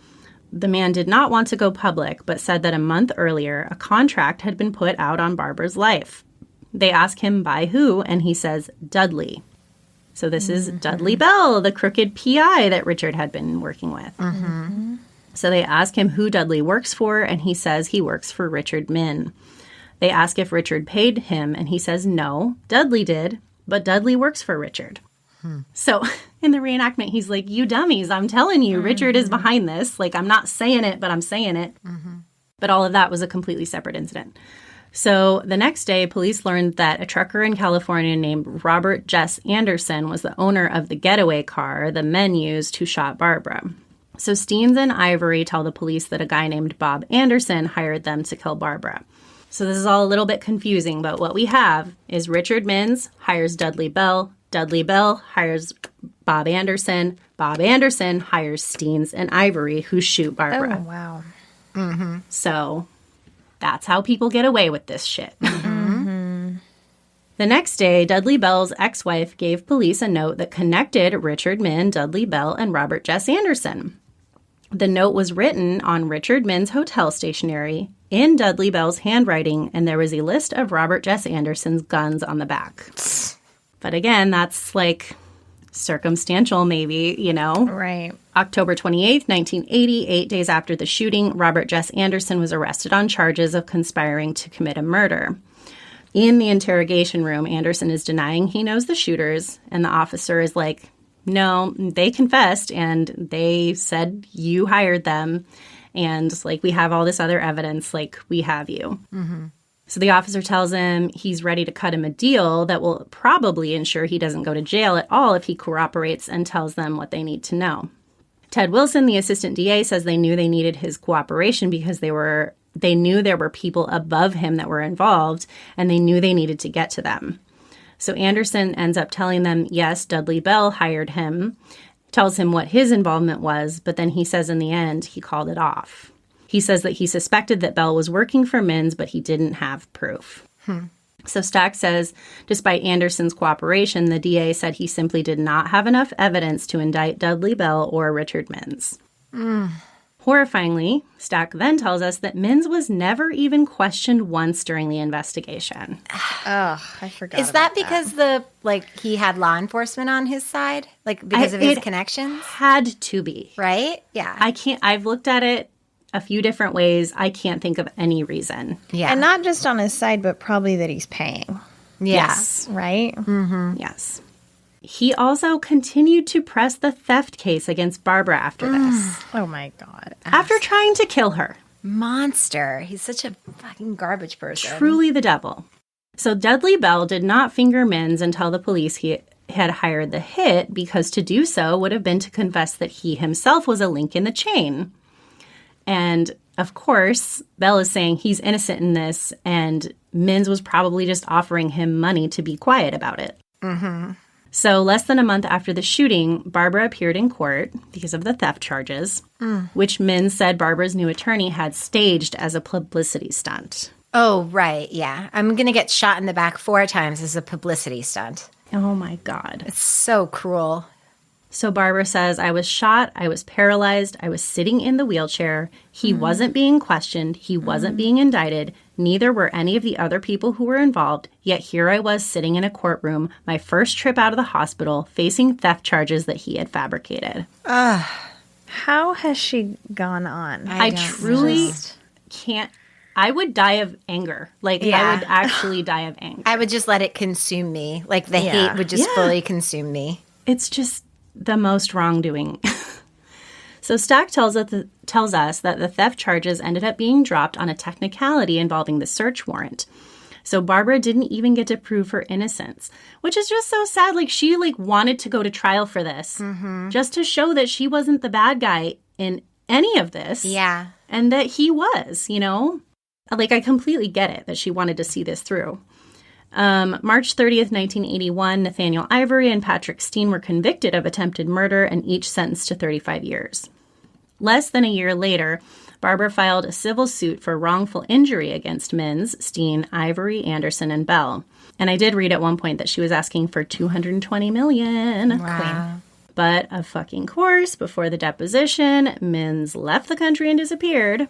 The man did not want to go public, but said that a month earlier, a contract had been put out on Barbara's life. They ask him by who, and he says Dudley. So this is Dudley Bell, the crooked PI that Richard had been working with. So they ask him who Dudley works for, and he says he works for Richard Min. They ask if Richard paid him, and he says no, Dudley did, but Dudley works for Richard. So in the reenactment, he's like, you dummies, I'm telling you, Richard is behind this. Like, I'm not saying it, but I'm saying it. But all of that was a completely separate incident. So the next day, police learned that a trucker in California named Robert Jess Anderson was the owner of the getaway car the men used who shot Barbara. So Steens and Ivory tell the police that a guy named Bob Anderson hired them to kill Barbara. So this is all a little bit confusing, but what we have is Richard Mins hires Dudley Bell hires Bob Anderson hires Steens and Ivory, who shoot Barbara. Oh, wow. So that's how people get away with this shit. The next day, Dudley Bell's ex-wife gave police a note that connected Richard Min, Dudley Bell, and Robert Jess Anderson. The note was written on Richard Min's hotel stationery in Dudley Bell's handwriting, and there was a list of Robert Jess Anderson's guns on the back. But again, that's like circumstantial, maybe, you know? Right. October 28th, 1980, 8 days after the shooting, Robert Jess Anderson was arrested on charges of conspiring to commit a murder. In the interrogation room, Anderson is denying he knows the shooters, and the officer is like, no, they confessed, and they said you hired them, and, like, we have all this other evidence, like, we have you. So the officer tells him he's ready to cut him a deal that will probably ensure he doesn't go to jail at all if he cooperates and tells them what they need to know. Ted Wilson, the assistant DA, says they knew they needed his cooperation because they knew there were people above him that were involved, and they knew they needed to get to them. So Anderson ends up telling them, yes, Dudley Bell hired him, tells him what his involvement was, but then he says in the end he called it off. He says that he suspected that Bell was working for Mins, but he didn't have proof. So Stack says, despite Anderson's cooperation, the DA said he simply did not have enough evidence to indict Dudley Bell or Richard Mins. Horrifyingly, Stack then tells us that Mins was never even questioned once during the investigation. Oh, I forgot. Is that because he had law enforcement on his side? Like, because of his connections? Had to be. Right? Yeah. I've looked at it a few different ways. I can't think of any reason. Yeah. And not just on his side, but probably that he's paying. Yeah. Yes. Right? Yes. He also continued to press the theft case against Barbara after this. Oh, my God. After trying to kill her. Monster. He's such a fucking garbage person. Truly the devil. So Dudley Bell did not finger Minns and tell the police he had hired the hit, because to do so would have been to confess that he himself was a link in the chain. And, of course, Bell is saying he's innocent in this, and Minns was probably just offering him money to be quiet about it. Mm-hmm. So less than a month after the shooting, Barbara appeared in court because of the theft charges, which Minns said Barbara's new attorney had staged as a publicity stunt. Oh, right, yeah. I'm going to get shot in the back 4 times as a publicity stunt. Oh, my God. It's so cruel. So Barbara says, I was shot, I was paralyzed, I was sitting in the wheelchair. He wasn't being questioned. He wasn't being indicted. Neither were any of the other people who were involved. Yet here I was sitting in a courtroom, my first trip out of the hospital, facing theft charges that he had fabricated. How has she gone on? I truly can't. I would die of anger. Like, I would actually die of anger. I would just let it consume me. Like, the hate would just fully consume me. It's just the most wrongdoing. So Stack tells us that the theft charges ended up being dropped on a technicality involving the search warrant. So Barbara didn't even get to prove her innocence, which is just so sad. Like, she wanted to go to trial for this just to show that she wasn't the bad guy in any of this. Yeah. And that he was, Like, I completely get it that she wanted to see this through. March 30th, 1981, Nathaniel Ivory and Patrick Steen were convicted of attempted murder and each sentenced to 35 years. Less than a year later, Barbara filed a civil suit for wrongful injury against Minns, Steen, Ivory, Anderson, and Bell. And I did read at one point that she was asking for $220 million. Wow. But of fucking course, before the deposition, Minns left the country and disappeared.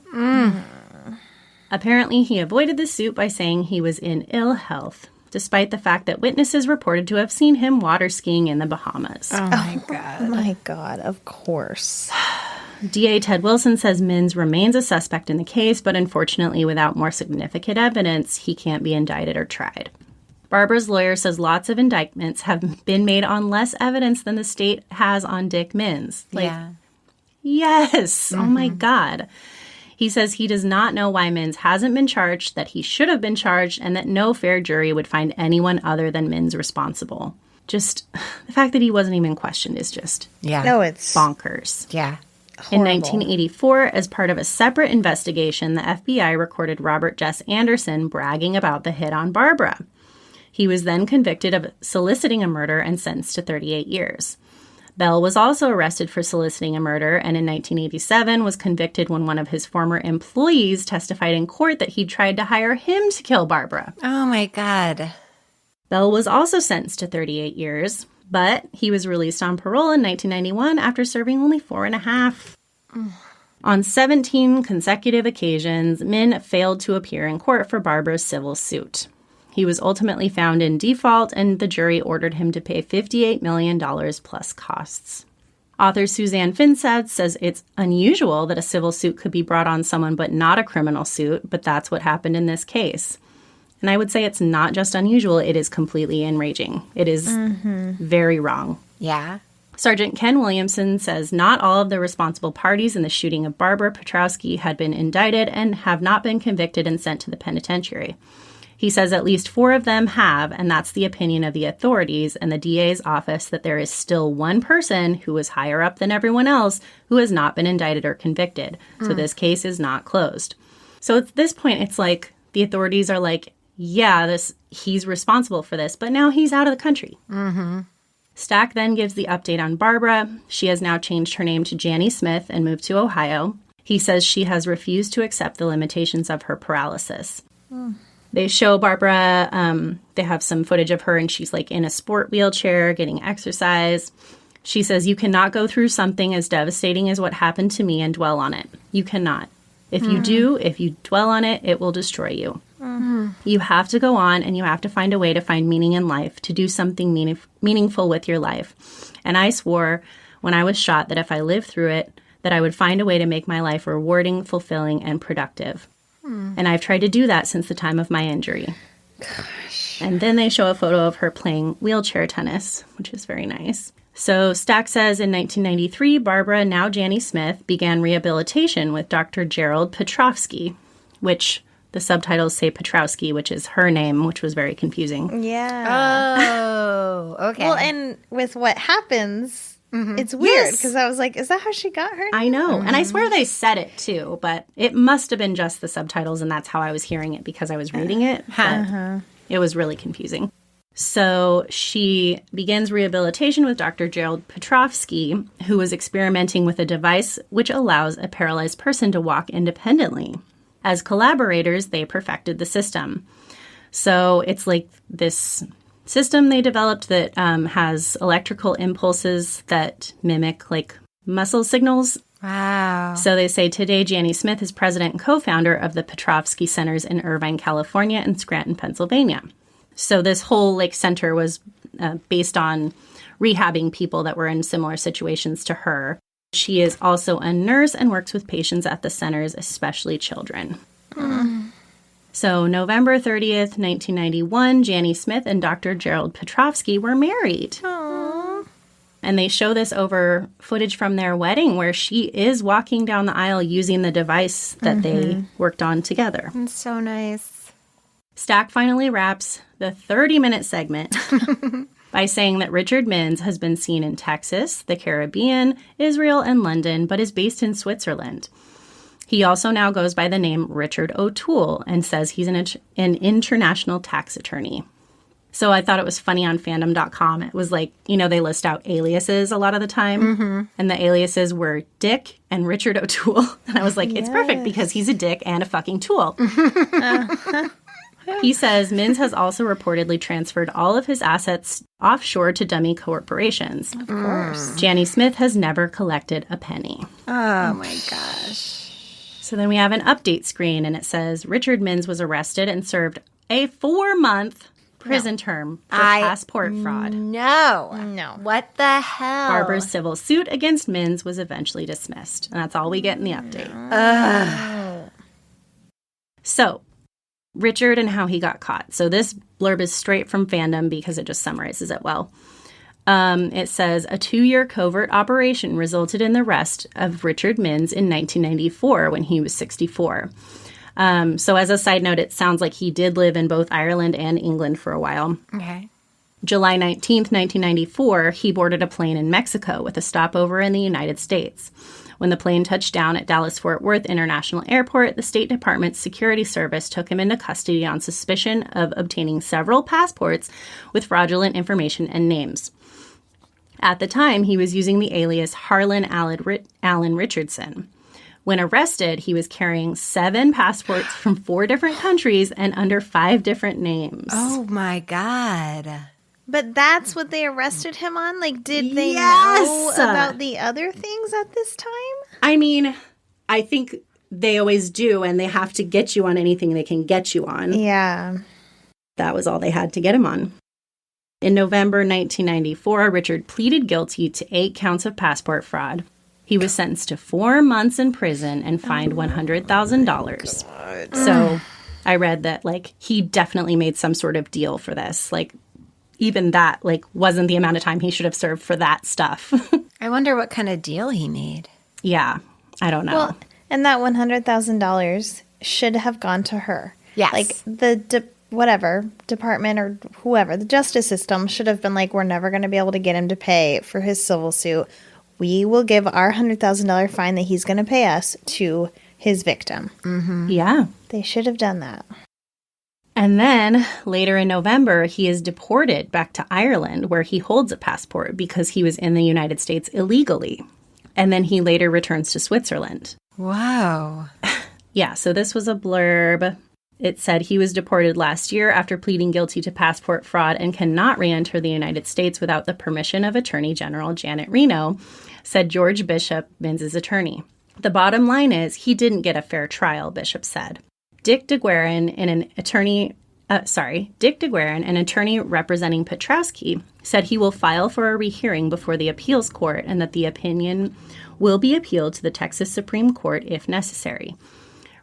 Apparently, he avoided the suit by saying he was in ill health, despite the fact that witnesses reported to have seen him water skiing in the Bahamas. Oh, my God. Oh, my God, of course. DA Ted Wilson says Minns remains a suspect in the case, but unfortunately, without more significant evidence, he can't be indicted or tried. Barbara's lawyer says lots of indictments have been made on less evidence than the state has on Dick Minns. Yes. Oh, my God. He says he does not know why Minns hasn't been charged, that he should have been charged, and that no fair jury would find anyone other than Minns responsible. Just the fact that he wasn't even questioned is just it's bonkers. Yeah. horrible. In 1984, as part of a separate investigation, the FBI recorded Robert Jess Anderson bragging about the hit on Barbara. He was then convicted of soliciting a murder and sentenced to 38 years. Bell was also arrested for soliciting a murder, and in 1987 was convicted when one of his former employees testified in court that he tried to hire him to kill Barbara. Oh, my God. Bell was also sentenced to 38 years, but he was released on parole in 1991 after serving only 4.5. On 17 consecutive occasions, Min failed to appear in court for Barbara's civil suit. He was ultimately found in default, and the jury ordered him to pay $58 million plus costs. Author Suzanne Finsad says it's unusual that a civil suit could be brought on someone but not a criminal suit, but that's what happened in this case. And I would say it's not just unusual, it is completely enraging. It is very wrong. Yeah. Sergeant Ken Williamson says not all of the responsible parties in the shooting of Barbara Petrowski had been indicted and have not been convicted and sent to the penitentiary. He says at least 4 of them have, and that's the opinion of the authorities and the DA's office, that there is still one person who is higher up than everyone else who has not been indicted or convicted. So this case is not closed. So at this point, it's like the authorities are like, yeah, he's responsible for this, but now he's out of the country. Stack then gives the update on Barbara. She has now changed her name to Jannie Smith and moved to Ohio. He says she has refused to accept the limitations of her paralysis. They show Barbara, they have some footage of her, and she's like in a sport wheelchair getting exercise. She says, you cannot go through something as devastating as what happened to me and dwell on it. You cannot. If you do, if you dwell on it, it will destroy you. You have to go on, and you have to find a way to find meaning in life, to do something meaningful with your life. And I swore when I was shot that if I lived through it, that I would find a way to make my life rewarding, fulfilling, and productive. And I've tried to do that since the time of my injury. Gosh. And then they show a photo of her playing wheelchair tennis, which is very nice. So Stack says in 1993, Barbara, now Janny Smith, began rehabilitation with Dr. Gerald Petrovsky, which the subtitles say Petrowski, which is her name, which was very confusing. Yeah. Oh, okay. Well, and with what happens, it's weird because I was like, is that how she got her name? I know. And I swear they said it too, but it must have been just the subtitles, and that's how I was hearing it because I was reading it. But it was really confusing. So she begins rehabilitation with Dr. Gerald Petrovsky, who was experimenting with a device which allows a paralyzed person to walk independently. As collaborators, they perfected the system. So it's like this system they developed that has electrical impulses that mimic like muscle signals. Wow. So they say today Janny Smith is president and co-founder of the Petrovsky Centers in Irvine, California and Scranton, Pennsylvania. So this whole like center was based on rehabbing people that were in similar situations to her. She is also a nurse and works with patients at the centers, especially children. So November 30th, 1991, Janny Smith and Dr. Gerald Petrovsky were married. Aww. And they show this over footage from their wedding where she is walking down the aisle using the device that they worked on together. It's so nice. Stack finally wraps the 30-minute segment by saying that Richard Mintz has been seen in Texas, the Caribbean, Israel, and London, but is based in Switzerland. He also now goes by the name Richard O'Toole and says he's an international tax attorney. So I thought it was funny on fandom.com. It was like, you know, they list out aliases a lot of the time. And the aliases were Dick and Richard O'Toole. And I was like, it's perfect because he's a dick and a fucking tool. He says Mintz has also reportedly transferred all of his assets offshore to dummy corporations. Of course. Janny Smith has never collected a penny. Oh, my gosh. So then we have an update screen, and it says Richard Mintz was arrested and served a 4-month prison term for passport fraud. No. What the hell? Barbara's civil suit against Mintz was eventually dismissed. And that's all we get in the update. So, Richard and how he got caught. So this blurb is straight from Fandom because it just summarizes it well. It says, a 2-year covert operation resulted in the arrest of Richard Mintz in 1994 when he was 64. So as a side note, it sounds like he did live in both Ireland and England for a while. Okay. July 19th, 1994, he boarded a plane in Mexico with a stopover in the United States. When the plane touched down at Dallas-Fort Worth International Airport, the State Department's security service took him into custody on suspicion of obtaining several passports with fraudulent information and names. At the time, he was using the alias Harlan Allen Richardson. When arrested, he was carrying 7 passports from 4 different countries and under 5 different names. Oh, my God. But that's what they arrested him on? Like, did they know about the other things at this time? I mean, I think they always do, and they have to get you on anything they can get you on. Yeah. That was all they had to get him on. In November 1994, Richard pleaded guilty to 8 counts of passport fraud. He was sentenced to 4 months in prison and fined $100,000. So I read that, like, he definitely made some sort of deal for this. Like, even that, like, wasn't the amount of time he should have served for that stuff. I wonder what kind of deal he made. Yeah, I don't know. Well, and that $100,000 should have gone to her. Yes. Like, the department or whoever, the justice system should have been like, we're never going to be able to get him to pay for his civil suit. We will give our $100,000 fine that he's going to pay us to his victim. Yeah. They should have done that. And then later in November, he is deported back to Ireland, where he holds a passport because he was in the United States illegally. And then he later returns to Switzerland. Wow. Yeah, so this was a blurb. It said he was deported last year after pleading guilty to passport fraud and cannot re-enter the United States without the permission of Attorney General Janet Reno, said George Bishop, Mintz's attorney. The bottom line is he didn't get a fair trial, Bishop said. Dick DeGuerin, an attorney representing Petrowsky, said he will file for a rehearing before the appeals court and that the opinion will be appealed to the Texas Supreme Court if necessary.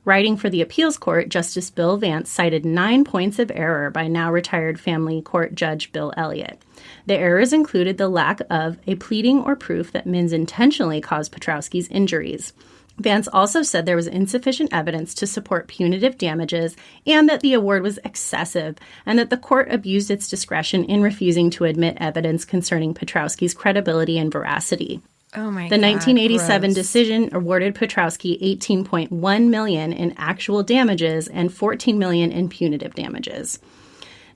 Writing for the appeals court, Justice Bill Vance cited 9 points of error by now retired family court judge Bill Elliott. The errors included the lack of a pleading or proof that Mins intentionally caused Petrowski's injuries. Vance also said there was insufficient evidence to support punitive damages and that the award was excessive and that the court abused its discretion in refusing to admit evidence concerning Petrowski's credibility and veracity. Oh my God. The 1987 gross. decision awarded Petrowski $18.1 million in actual damages and $14 million in punitive damages.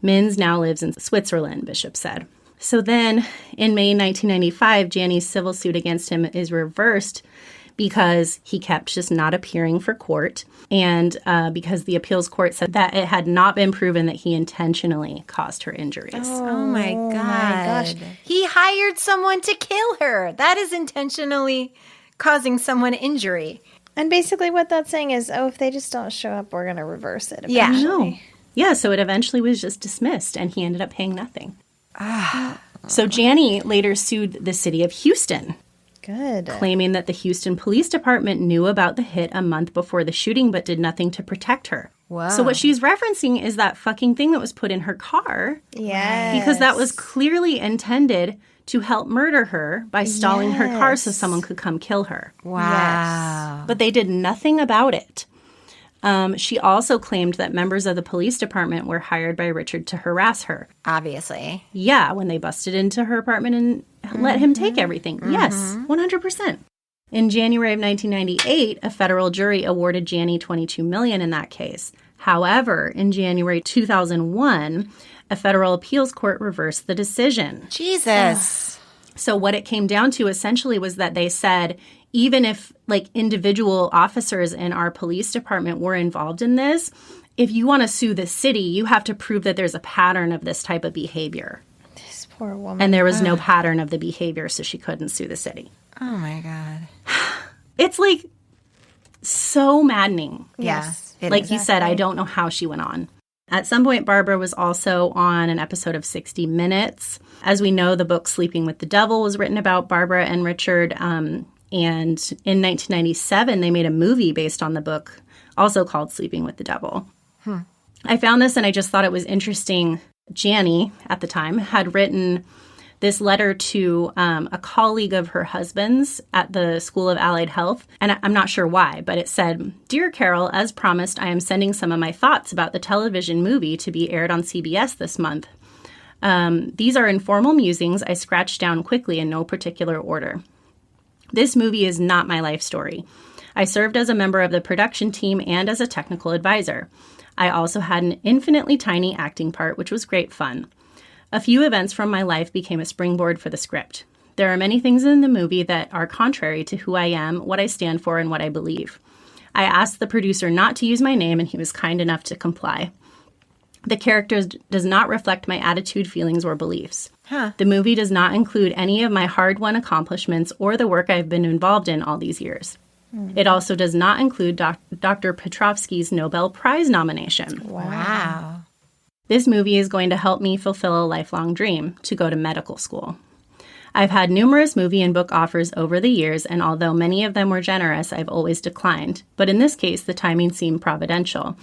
Mins now lives in Switzerland, Bishop said. So then, in May 1995, Janney's civil suit against him is reversed because he kept just not appearing for court and because the appeals court said that it had not been proven that he intentionally caused her injuries. Oh my gosh. He hired someone to kill her. That is intentionally causing someone injury. And basically what that's saying is, if they just don't show up, we're going to reverse it Yeah. eventually. Yeah, so it eventually was just dismissed and he ended up paying nothing. So Janney later sued the city of Houston, Good. claiming that the Houston Police Department knew about the hit a month before the shooting but did nothing to protect her. Wow. So what she's referencing is that fucking thing that was put in her car Yes. because that was clearly intended to help murder her by stalling her car so someone could come kill her. Wow. But they did nothing about it. She also claimed that members of the police department were hired by Richard to harass her. Obviously. Yeah, when they busted into her apartment and let him take everything. Yes, 100%. In January of 1998, a federal jury awarded Janney $22 million in that case. However, in January 2001, a federal appeals court reversed the decision. Jesus. So what it came down to essentially was that they said, even if like individual officers in our police department were involved in this, if you want to sue the city, you have to prove that there's a pattern of this type of behavior. This poor woman. And there was no pattern of the behavior, so she couldn't sue the city. Oh my God. It's like so maddening. Yes. it Like is. you said, I don't know how she went on. At some point, Barbara was also on an episode of 60 Minutes. As we know, the book Sleeping with the Devil was written about Barbara and Richard. And in 1997, they made a movie based on the book, also called Sleeping with the Devil. I found this and I just thought it was interesting. Janney, at the time, had written this letter to a colleague of her husband's at the School of Allied Health. And I'm not sure why, but it said, "Dear Carol, as promised, I am sending some of my thoughts about the television movie to be aired on CBS this month. These are informal musings I scratched down quickly in no particular order. This movie is not my life story. I served as a member of the production team and as a technical advisor. I also had an infinitely tiny acting part, which was great fun. A few events from my life became a springboard for the script. There are many things in the movie that are contrary to who I am, what I stand for, and what I believe. I asked the producer not to use my name, and he was kind enough to comply. The character does not reflect my attitude, feelings, or beliefs. The movie does not include any of my hard-won accomplishments or the work I've been involved in all these years. It also does not include Dr. Petrovsky's Nobel Prize nomination. Wow. This movie is going to help me fulfill a lifelong dream, to go to medical school. I've had numerous movie and book offers over the years, and although many of them were generous, I've always declined. But in this case, the timing seemed providential.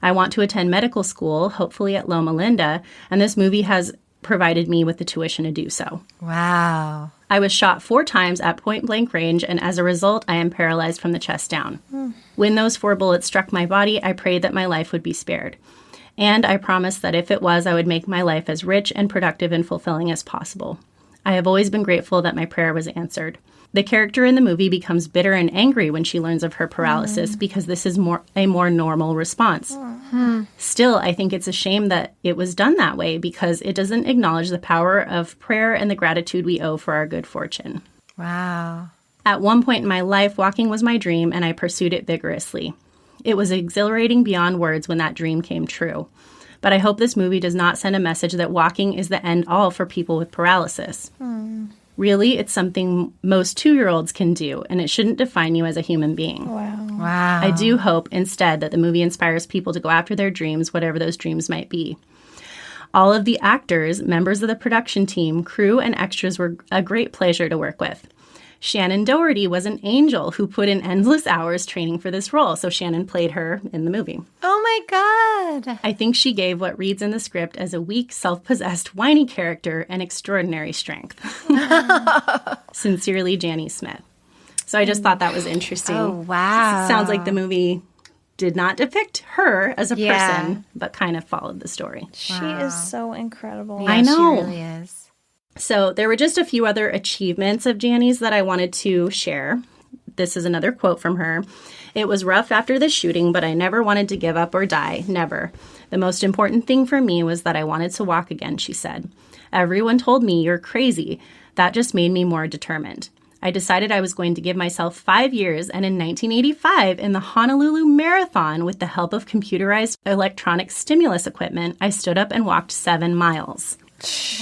I want to attend medical school, hopefully at Loma Linda, and this movie has provided me with the tuition to do so. Wow. I was shot 4 times at point-blank range, and as a result, I am paralyzed from the chest down. When those 4 bullets struck my body, I prayed that my life would be spared. And I promised that if it was, I would make my life as rich and productive and fulfilling as possible. I have always been grateful that my prayer was answered. The character in the movie becomes bitter and angry when she learns of her paralysis because this is a more normal response. Still, I think it's a shame that it was done that way because it doesn't acknowledge the power of prayer and the gratitude we owe for our good fortune. Wow. At one point in my life, walking was my dream, and I pursued it vigorously. It was exhilarating beyond words when that dream came true. But I hope this movie does not send a message that walking is the end-all for people with paralysis. Really, it's something most 2-year-olds can do, and it shouldn't define you as a human being. Wow. I do hope, instead, that the movie inspires people to go after their dreams, whatever those dreams might be. All of the actors, members of the production team, crew, and extras were a great pleasure to work with. Shannon Doherty was an angel who put in endless hours training for this role. So Shannon played her in the movie. Oh my God. I think she gave what reads in the script as a weak, self-possessed, whiny character an extraordinary strength. Sincerely, Janie Smith. So I just thought that was interesting. Oh, wow. It sounds like the movie did not depict her as a person, but kind of followed the story. She is so incredible. Yeah, I know. She really is. So there were just a few other achievements of Janie's that I wanted to share. This is another quote from her. "It was rough after the shooting, but I never wanted to give up or die. Never. The most important thing for me was that I wanted to walk again," she said. "Everyone told me, 'You're crazy.' That just made me more determined. I decided I was going to give myself 5 years, and in 1985, in the Honolulu Marathon, with the help of computerized electronic stimulus equipment, I stood up and walked 7 miles.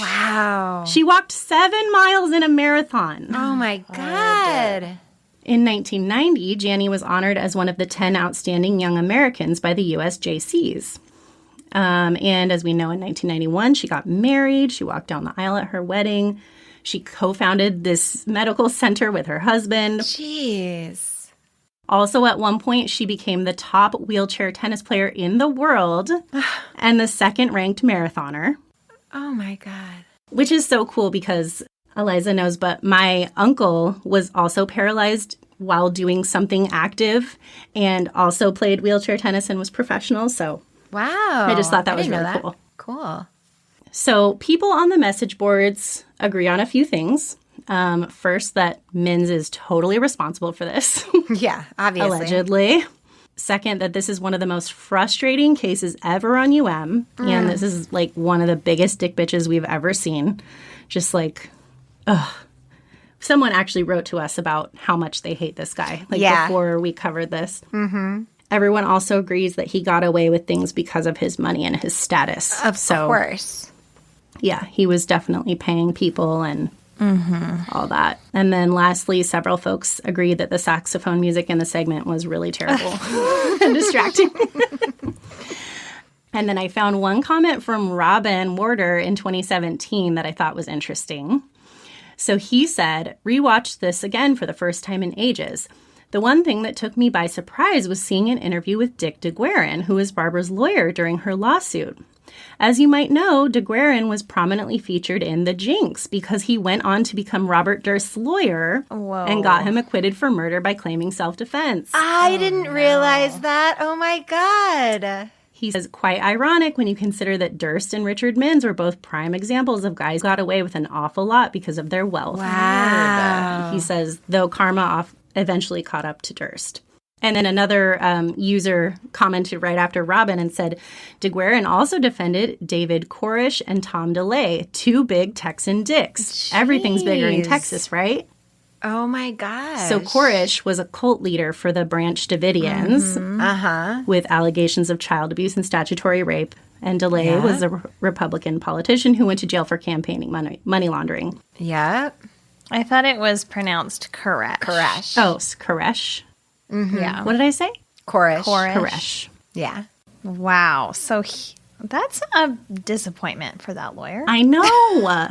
Wow. She walked 7 miles in a marathon. Oh my God. In 1990, Janie was honored as one of the 10 outstanding young Americans by the USJCs. And as we know, in 1991, she got married. She walked down the aisle at her wedding. She co-founded this medical center with her husband. Jeez. Also, at one point, she became the top wheelchair tennis player in the world and the second-ranked marathoner. Oh my God. Which is so cool because Eliza knows, but my uncle was also paralyzed while doing something active and also played wheelchair tennis and was professional. So wow. I just thought that I was didn't really know that. cool. Cool. So people on the message boards agree on a few things. First, that Minns is totally responsible for this. Yeah, obviously. Allegedly. Second, that this is one of the most frustrating cases ever on UM. And this is like one of the biggest dick bitches we've ever seen. Just like, ugh. Someone actually wrote to us about how much they hate this guy, like before we covered this. Mm-hmm. Everyone also agrees that he got away with things because of his money and his status. Of course. Yeah, he was definitely paying people and all that. And then lastly, several folks agreed that the saxophone music in the segment was really terrible and distracting. And then I found one comment from Robin Warder in 2017 that I thought was interesting. So he said, "Rewatched this again for the first time in ages. The one thing that took me by surprise was seeing an interview with Dick DeGuerin, who was Barbara's lawyer during her lawsuit. As you might know, DeGuerin was prominently featured in The Jinx because he went on to become Robert Durst's lawyer and got him acquitted for murder by claiming self-defense. I didn't realize that. Oh my God. He says, quite ironic when you consider that Durst and Richard Minns were both prime examples of guys who got away with an awful lot because of their wealth. Wow. He says, though karma eventually caught up to Durst. And then another user commented right after Robin and said, DeGuerin also defended David Koresh and Tom DeLay, two big Texan dicks. Jeez. Everything's bigger in Texas, right? Oh my gosh. So Koresh was a cult leader for the Branch Davidians with allegations of child abuse and statutory rape. And DeLay was a Republican politician who went to jail for campaigning money laundering. Yep. I thought it was pronounced Koresh. Koresh. Oh, Koresh. Mm-hmm. Yeah. What did I say? Koresh. Koresh. Yeah. Wow. So that's a disappointment for that lawyer. I know.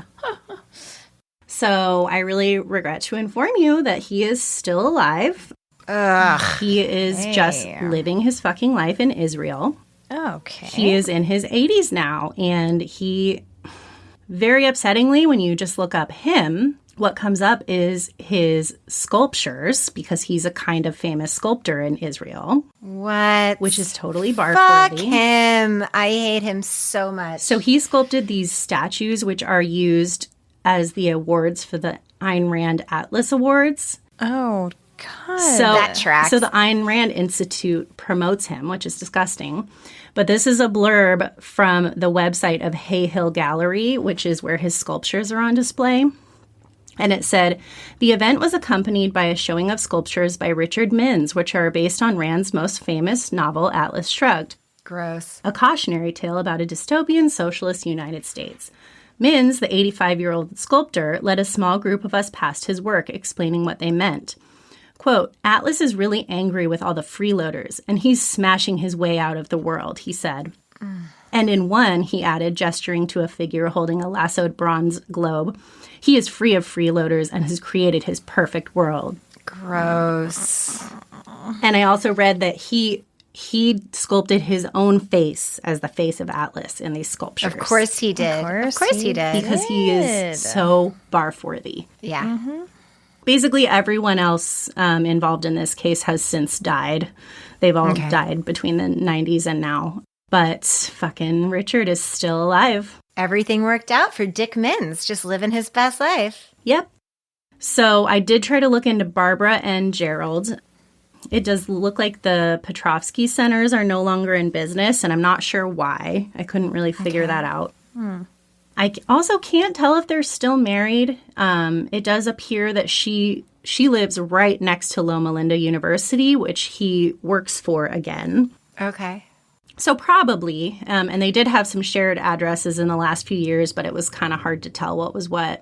So I really regret to inform you that he is still alive. Ugh. He is just living his fucking life in Israel. Okay. He is in his 80s now, and he, very upsettingly, when you just look up him, what comes up is his sculptures, because he's a kind of famous sculptor in Israel. What? Which is totally barf Fuck worthy. him. I hate him so much. So he sculpted these statues, which are used as the awards for the Ayn Rand Atlas Awards. Oh, God. So that tracks. So the Ayn Rand Institute promotes him, which is disgusting. But this is a blurb from the website of Hay Hill Gallery, which is where his sculptures are on display. And it said, the event was accompanied by a showing of sculptures by Richard Minns, which are based on Rand's most famous novel, Atlas Shrugged. Gross. A cautionary tale about a dystopian socialist United States. Minns, the 85-year-old sculptor, led a small group of us past his work, explaining what they meant. Quote, Atlas is really angry with all the freeloaders, and he's smashing his way out of the world, he said. And in one, he added, gesturing to a figure holding a lassoed bronze globe, He is free of freeloaders and has created his perfect world. Gross. And I also read that he sculpted his own face as the face of Atlas in these sculptures. Of course he did. Of course he did. Because he is so barf-worthy. Yeah. Basically, everyone else involved in this case has since died. They've all died between the 90s and now. But fucking Richard is still alive. Everything worked out for Dick Mins, just living his best life. Yep. So I did try to look into Barbara and Gerald. It does look like the Petrovsky Centers are no longer in business, and I'm not sure why. I couldn't really figure that out. I also can't tell if they're still married. It does appear that she lives right next to Loma Linda University, which he works for again. Okay. So probably, and they did have some shared addresses in the last few years, but it was kind of hard to tell what was what.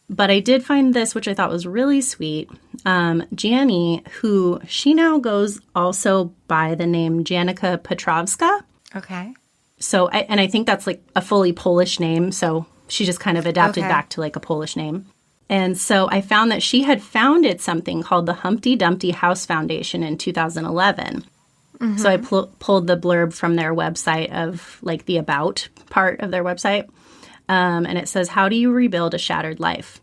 But I did find this, which I thought was really sweet. Jani, who she now goes also by the name Janica Petrovska. Okay. So, I think that's like a fully Polish name. So she just kind of adapted back to like a Polish name. And so I found that she had founded something called the Humpty Dumpty House Foundation in 2011. So I pulled the blurb from their website of like the about part of their website. And it says, how do you rebuild a shattered life?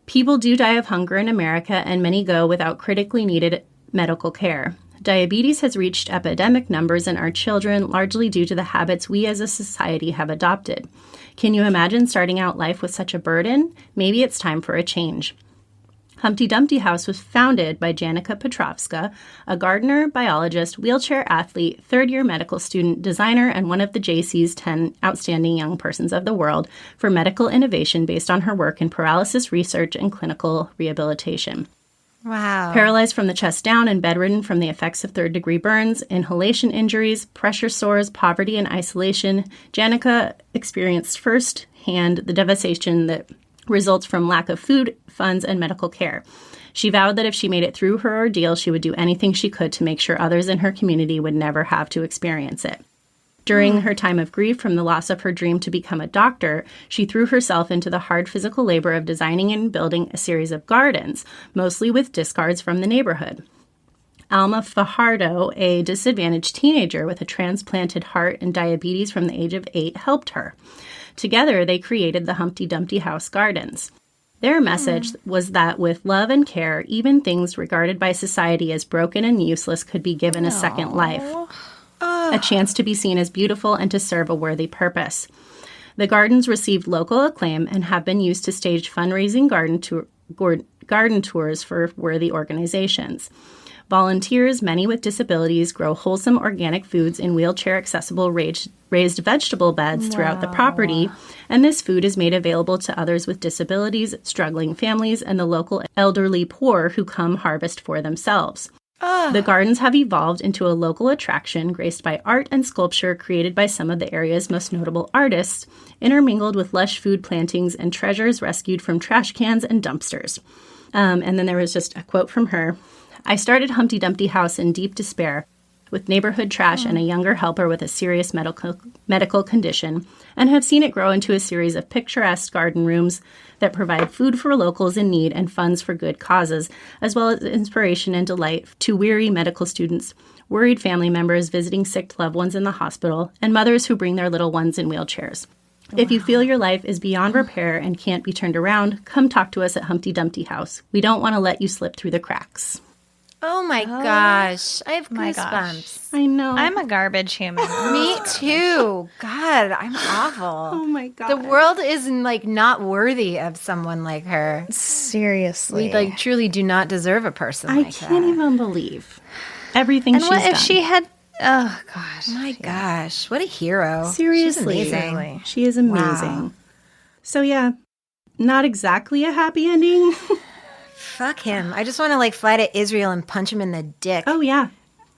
People do die of hunger in America, and many go without critically needed medical care. Diabetes has reached epidemic numbers in our children, largely due to the habits we as a society have adopted. Can you imagine starting out life with such a burden? Maybe it's time for a change. Humpty Dumpty House was founded by Janica Petrovska, a gardener, biologist, wheelchair athlete, third-year medical student, designer, and one of the JC's 10 outstanding young persons of the world for medical innovation based on her work in paralysis research and clinical rehabilitation. Wow. Paralyzed from the chest down and bedridden from the effects of third-degree burns, inhalation injuries, pressure sores, poverty, and isolation, Janica experienced firsthand the devastation that results from lack of food, funds, and medical care. She vowed that if she made it through her ordeal, she would do anything she could to make sure others in her community would never have to experience it. During her time of grief from the loss of her dream to become a doctor, she threw herself into the hard physical labor of designing and building a series of gardens, mostly with discards from the neighborhood. Alma Fajardo, a disadvantaged teenager with a transplanted heart and diabetes from the age of 8, helped her. Together, they created the Humpty Dumpty House Gardens. Their message was that with love and care, even things regarded by society as broken and useless could be given a second life. A chance to be seen as beautiful and to serve a worthy purpose. The gardens received local acclaim and have been used to stage fundraising garden tours for worthy organizations. Volunteers, many with disabilities, grow wholesome organic foods in wheelchair-accessible raised vegetable beds throughout the property, and this food is made available to others with disabilities, struggling families, and the local elderly poor who come harvest for themselves. The gardens have evolved into a local attraction graced by art and sculpture created by some of the area's most notable artists, intermingled with lush food plantings and treasures rescued from trash cans and dumpsters. And then there was just a quote from her. I started Humpty Dumpty House in deep despair, with neighborhood trash and a younger helper with a serious medical condition, and have seen it grow into a series of picturesque garden rooms that provide food for locals in need and funds for good causes, as well as inspiration and delight to weary medical students, worried family members visiting sick loved ones in the hospital, and mothers who bring their little ones in wheelchairs. If you feel your life is beyond repair and can't be turned around, come talk to us at Humpty Dumpty House. We don't want to let you slip through the cracks. Oh my gosh. I have goosebumps. I know. I'm a garbage human. Me too. God, I'm awful. Oh my God. The world is like not worthy of someone like her. Seriously. We like truly do not deserve a person like that. I can't even believe everything and she's what if done. she had... Oh, gosh. My gosh. What a hero. Seriously. She's amazing. She is amazing. Wow. So yeah, not exactly a happy ending. Fuck him. I just want to like fly to Israel and punch him in the dick. Oh yeah.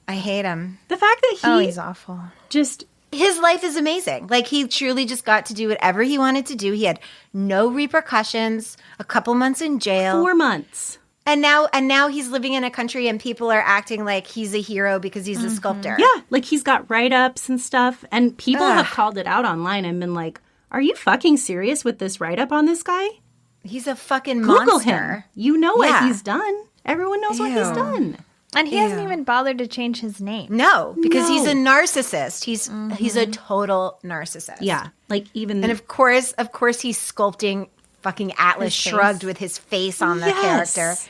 I hate him. The fact that he's awful. Just... His life is amazing. Like he truly just got to do whatever he wanted to do. He had no repercussions, a couple months in jail. 4 months. And now he's living in a country and people are acting like he's a hero because he's a sculptor. Yeah, like he's got write-ups and stuff. And people have called it out online and been like, are you fucking serious with this write-up on this guy? He's a fucking Google monster. him. You know what Yeah. he's done. Everyone knows what he's done. And he hasn't even bothered to change his name. No, because he's a narcissist. He's a total narcissist. Yeah. Like even... And of course, he's sculpting fucking Atlas His Shrugged face. with his face on the Yes. character.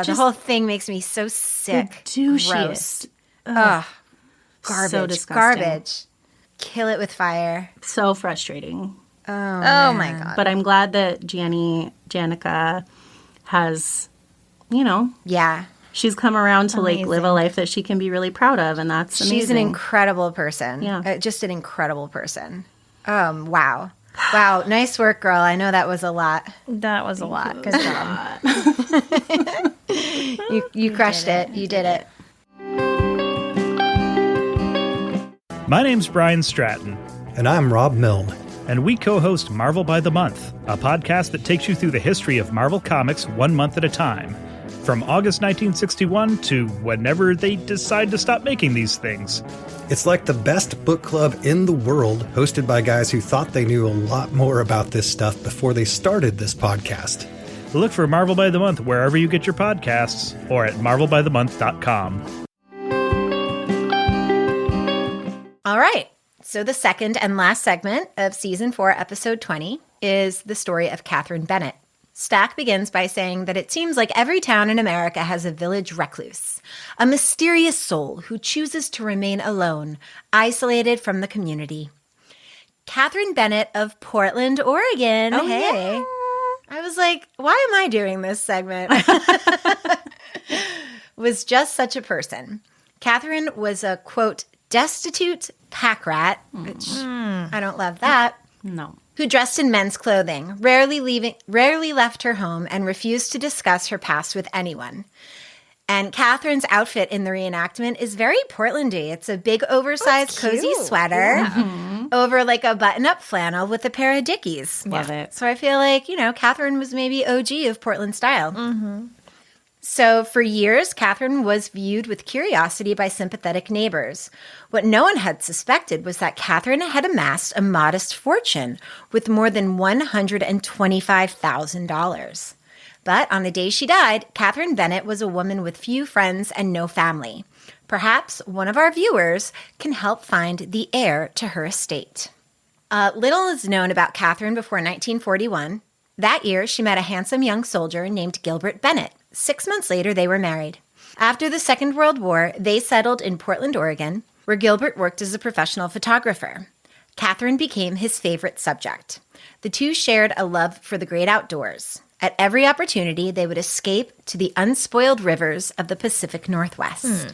Just The whole thing makes me so sick. douchiest. Gross. Ugh. Garbage. So disgusting. Garbage. Kill it with fire. So frustrating. Oh my God. But I'm glad that Janica has, Yeah. she's come around to like Amazing. live a life that she can be really proud of, and that's amazing. She's an incredible person. Yeah. Just an incredible person. Wow. Wow. Nice work, girl. I know that was a lot. That was a lot. Good job. You crushed it. You did it. My name's Brian Stratton, And I'm Rob Milne. and we co-host Marvel by the Month, a podcast that takes you through the history of Marvel Comics 1 month at a time, from August 1961 to whenever they decide to stop making these things. It's like the best book club in the world, hosted by guys who thought they knew a lot more about this stuff before they started this podcast. Look for Marvel by the Month wherever you get your podcasts, or at marvelbythemonth.com. All right. So the second and last segment of Season 4, Episode 20 is the story of Katherine Bennett. Stack begins by saying that it seems like every town in America has a village recluse, a mysterious soul who chooses to remain alone, isolated from the community. Katherine Bennett of Portland, Oregon. Oh, hey. yeah. I was like, why am I doing this segment? Was just such a person. Katherine was a, quote, destitute pack rat, which I don't love that, No. who dressed in men's clothing, rarely left her home, and refused to discuss her past with anyone. And Katherine's outfit in the reenactment is very Portlandy. It's a big, oversized, cozy sweater over like a button-up flannel with a pair of Dickies. Love it. So I feel like, Katherine was maybe OG of Portland style. So for years, Katherine was viewed with curiosity by sympathetic neighbors. What no one had suspected was that Katherine had amassed a modest fortune with more than $125,000. But on the day she died, Katherine Bennett was a woman with few friends and no family. Perhaps one of our viewers can help find the heir to her estate. Little is known about Katherine before 1941. That year, she met a handsome young soldier named Gilbert Bennett. 6 months later, they were married. After the Second World War, they settled in Portland, Oregon, where Gilbert worked as a professional photographer. Katherine became his favorite subject. The two shared a love for the great outdoors. At every opportunity, they would escape to the unspoiled rivers of the Pacific Northwest.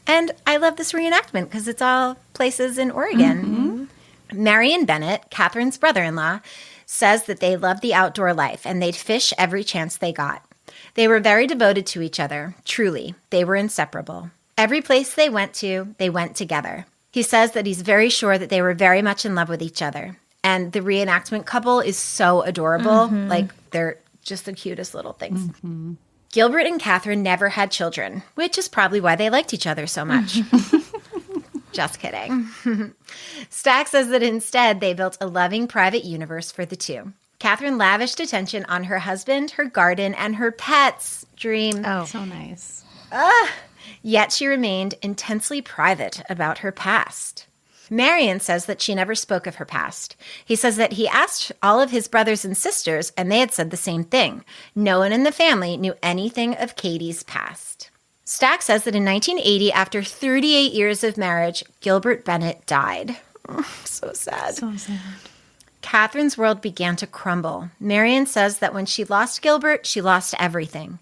And I love this reenactment because it's all places in Oregon. Marion Bennett, Katherine's brother-in-law, says that they loved the outdoor life and they'd fish every chance they got. They were very devoted to each other. Truly, they were inseparable. Every place they went together. He says that he's very sure that they were very much in love with each other. And the reenactment couple is so adorable. Like, they're just the cutest little things. Gilbert and Katherine never had children, which is probably why they liked each other so much. Just kidding. Stack says that instead they built a loving private universe for the two. Katherine lavished attention on her husband, her garden, and her pets. Dream. Oh. So nice. Yet she remained intensely private about her past. Marion says that she never spoke of her past. He says that he asked all of his brothers and sisters, and they had said the same thing. No one in the family knew anything of Katie's past. Stack says that in 1980, after 38 years of marriage, Gilbert Bennett died. So sad. So sad. Katherine's world began to crumble. Marion says that when she lost Gilbert, she lost everything.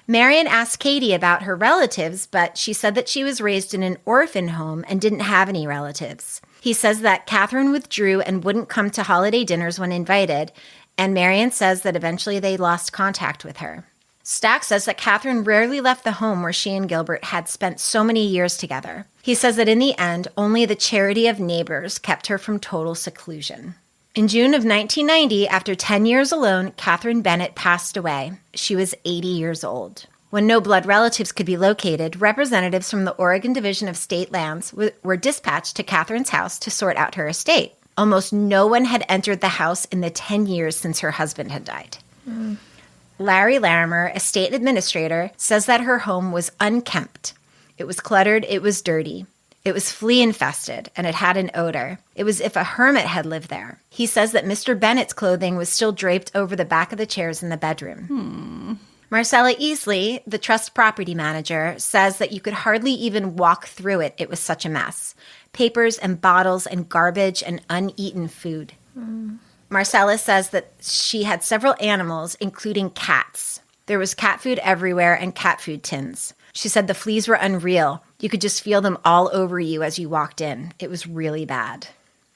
Marion asked Katie about her relatives, but she said that she was raised in an orphan home and didn't have any relatives. He says that Katherine withdrew and wouldn't come to holiday dinners when invited, and Marion says that eventually they lost contact with her. Stack says that Katherine rarely left the home where she and Gilbert had spent so many years together. He says that in the end, only the charity of neighbors kept her from total seclusion. In June of 1990, after 10 years alone, Katherine Bennett passed away. She was 80 years old. When no blood relatives could be located, representatives from the Oregon Division of State Lands were dispatched to Katherine's house to sort out her estate. Almost no one had entered the house in the 10 years since her husband had died. Larry Larimer, estate administrator, says that her home was unkempt. It was cluttered, it was dirty. It was flea-infested, and it had an odor. It was as if a hermit had lived there. He says that Mr. Bennett's clothing was still draped over the back of the chairs in the bedroom. Marcella Easley, the trust property manager, says that you could hardly even walk through it. It was such a mess. Papers and bottles and garbage and uneaten food. Marcella says that she had several animals, including cats. There was cat food everywhere and cat food tins. She said the fleas were unreal. You could just feel them all over you as you walked in. It was really bad.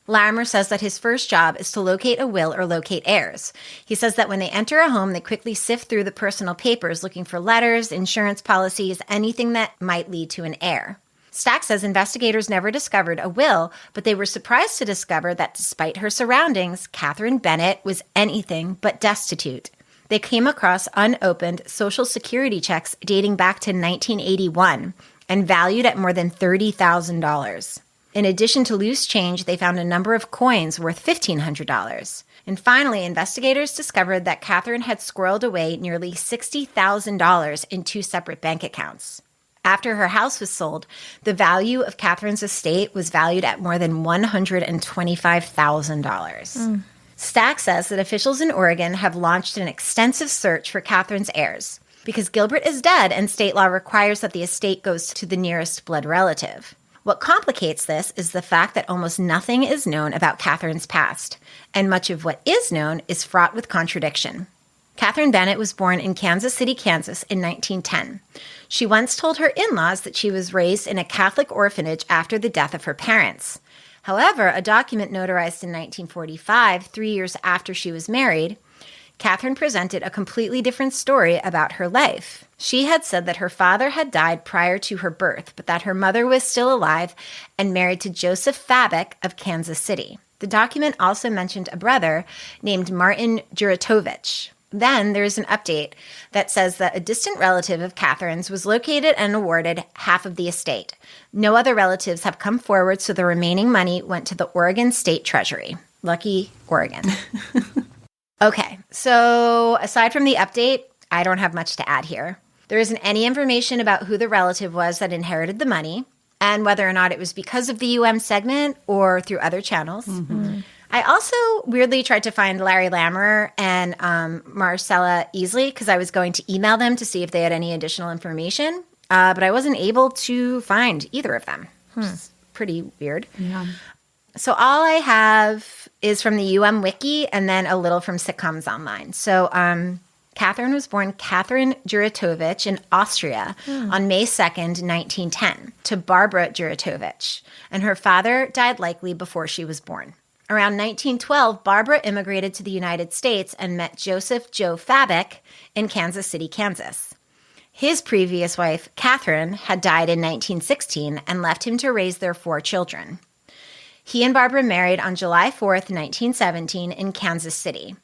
Larimer says that his first job is to locate a will or locate heirs. He says that when they enter a home, they quickly sift through the personal papers looking for letters, insurance policies, anything that might lead to an heir. Stack says investigators never discovered a will, but they were surprised to discover that despite her surroundings, Katherine Bennett was anything but destitute. They came across unopened Social Security checks dating back to 1981 and valued at more than $30,000. In addition to loose change, they found a number of coins worth $1,500. And finally, investigators discovered that Katherine had squirreled away nearly $60,000 in 2 separate bank accounts. After her house was sold, the value of Katherine's estate was valued at more than $125,000. Stack says that officials in Oregon have launched an extensive search for Katherine's heirs because Gilbert is dead and state law requires that the estate goes to the nearest blood relative. What complicates this is the fact that almost nothing is known about Katherine's past, and much of what is known is fraught with contradiction. Katherine Bennett was born in Kansas City, Kansas in 1910. She once told her in-laws that she was raised in a Catholic orphanage after the death of her parents. However, a document notarized in 1945, 3 years after she was married, Katherine presented a completely different story about her life. She had said that her father had died prior to her birth, but that her mother was still alive and married to Joseph Fabek of Kansas City. The document also mentioned a brother named Martin Juratovich. Then there's an update that says that a distant relative of Katherine's was located and awarded half of the estate. No other relatives have come forward, so the remaining money went to the Oregon State Treasury. Lucky Oregon. Okay, so aside from the update, I don't have much to add here. There isn't any information about who the relative was that inherited the money and whether or not it was because of the segment or through other channels. I also weirdly tried to find Larry Larimer and Marcella Easley because I was going to email them to see if they had any additional information, but I wasn't able to find either of them. Which is pretty weird. Yeah. So all I have is from the Wiki and then a little from Sitcoms Online. So Katherine was born Katherine Juratovich in Austria on May 2nd, 1910, to Barbara Juratovich, and her father died likely before she was born. Around 1912, Barbara immigrated to the United States and met Joseph Joe Fabek in Kansas City, Kansas. His previous wife, Katherine, had died in 1916 and left him to raise their 4 children. He and Barbara married on July 4th, 1917 in Kansas City.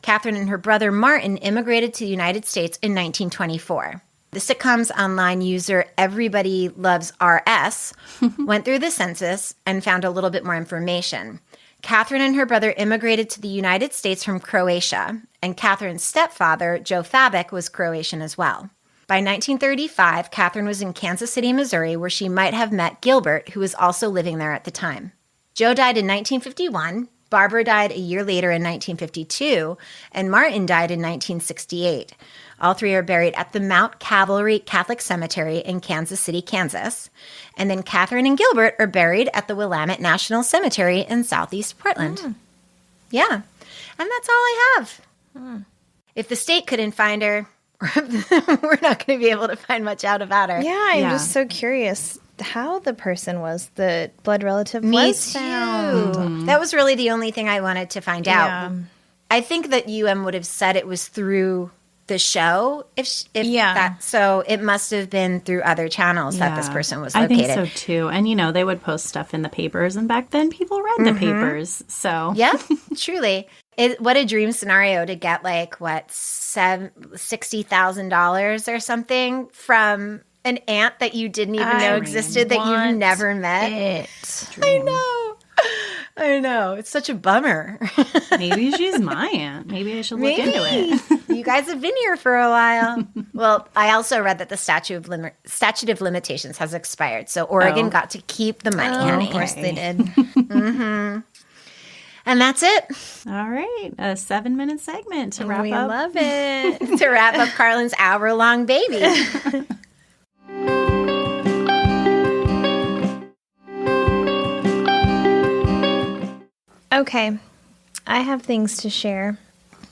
Katherine and her brother Martin immigrated to the United States in 1924. The Sitcoms Online user Everybody Loves RS went through the census and found a little bit more information. Katherine and her brother immigrated to the United States from Croatia, and Katherine's stepfather, Joe Fabek, was Croatian as well. By 1935, Katherine was in Kansas City, Missouri, where she might have met Gilbert, who was also living there at the time. Joe died in 1951, Barbara died a year later in 1952, and Martin died in 1968. All 3 are buried at the Mount Calvary Catholic Cemetery in Kansas City, Kansas. And then Katherine and Gilbert are buried at the Willamette National Cemetery in southeast Portland. Yeah. And that's all I have. If the state couldn't find her, we're not going to be able to find much out about her. Yeah, I'm just so curious how the person was, the blood relative was found. That was really the only thing I wanted to find out. I think that would have said it was through the show, if that, so it must have been through other channels that this person was located. I think so too. And they would post stuff in the papers, and back then people read the papers. So yeah, truly. What a dream scenario to get $60,000 or something from an aunt that you didn't even know existed, that you've never met. It. I know. I know. It's such a bummer. Maybe she's my aunt. Maybe I should look into it. You guys have been here for a while. Well, I also read that the statute of limitations has expired. So Oregon got to keep the money, honey. Of course they did. Mm-hmm. And that's it. All right. A 7-minute segment to wrap We up. love it. To wrap up Karlin's hour-long baby. Okay. I have things to share.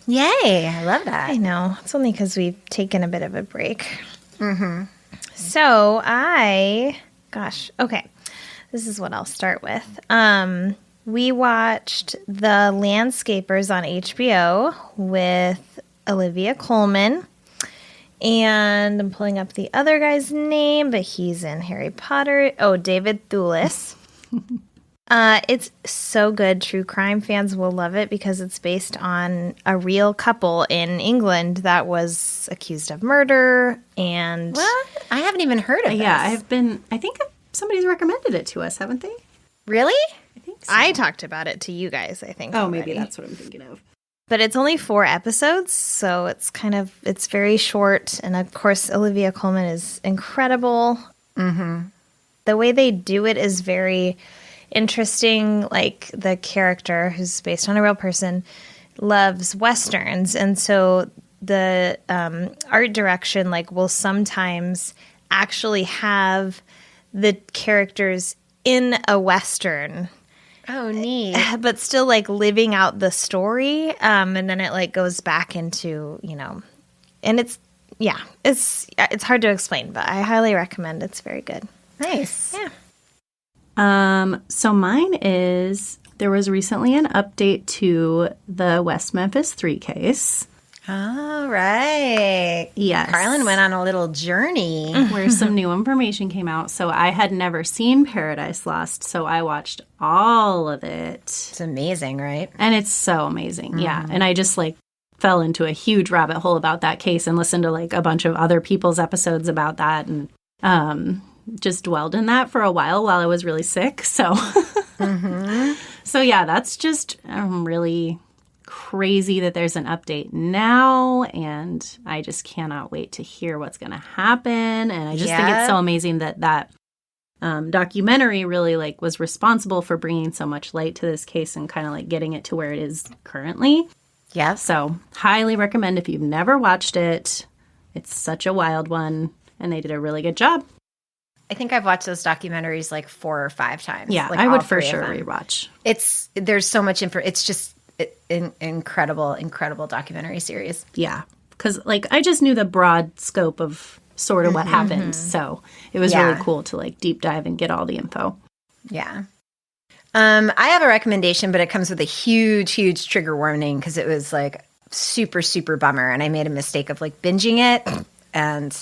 Yay. I love that. I know. It's only because we've taken a bit of a break. Mm-hmm. So okay. This is what I'll start with. We watched The Landscapers on HBO with Olivia Colman. And I'm pulling up the other guy's name, but he's in Harry Potter. Oh, David Thewlis. It's so good. True crime fans will love it because it's based on a real couple in England that was accused of murder. And What? I haven't even heard of this. Yeah, I think somebody's recommended it to us, haven't they? Really? I think so. I talked about it to you guys, I think. Oh, maybe already. that's what I'm thinking of. But it's only 4 episodes, so it's very short. And of course, Olivia Colman is incredible. Mm-hmm. The way they do it is very interesting. Like, the character, who's based on a real person, loves Westerns. And so the art direction, will sometimes actually have the characters in a Western. Oh, neat. But still, living out the story, and then it, goes back into, and it's hard to explain, but I highly recommend. It's very good. Nice. Yeah. So mine is, there was recently an update to the West Memphis 3 case. All right. Yes. Karlin went on a little journey. Where some new information came out. So I had never seen Paradise Lost, so I watched all of it. It's amazing, right? And it's so amazing. Yeah. And I just fell into a huge rabbit hole about that case and listened to a bunch of other people's episodes about that, and just dwelled in that for a while I was really sick. So So yeah, that's just really crazy that there's an update now, and I just cannot wait to hear what's going to happen. And I just think it's so amazing that documentary really was responsible for bringing so much light to this case and kind of getting it to where it is currently. Yeah. So highly recommend if you've never watched it. It's such a wild one, and they did a really good job. I think I've watched those documentaries 4 or 5 times. Yeah, I would for sure rewatch. There's so much info. It's just an incredible documentary series. Yeah, because I just knew the broad scope of sort of what happened, so it was really cool to deep dive and get all the info. Yeah. I have a recommendation, but it comes with a huge trigger warning because it was super, super bummer, and I made a mistake of binging it. And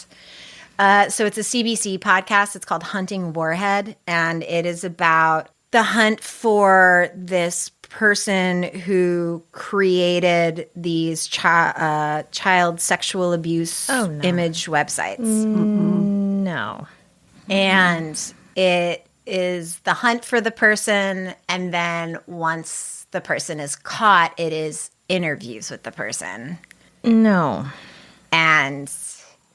so it's a CBC podcast. It's called Hunting Warhead, and it is about the hunt for this person who created these child sexual abuse image websites. No. And it is the hunt for the person, and then once the person is caught, it is interviews with the person. No. And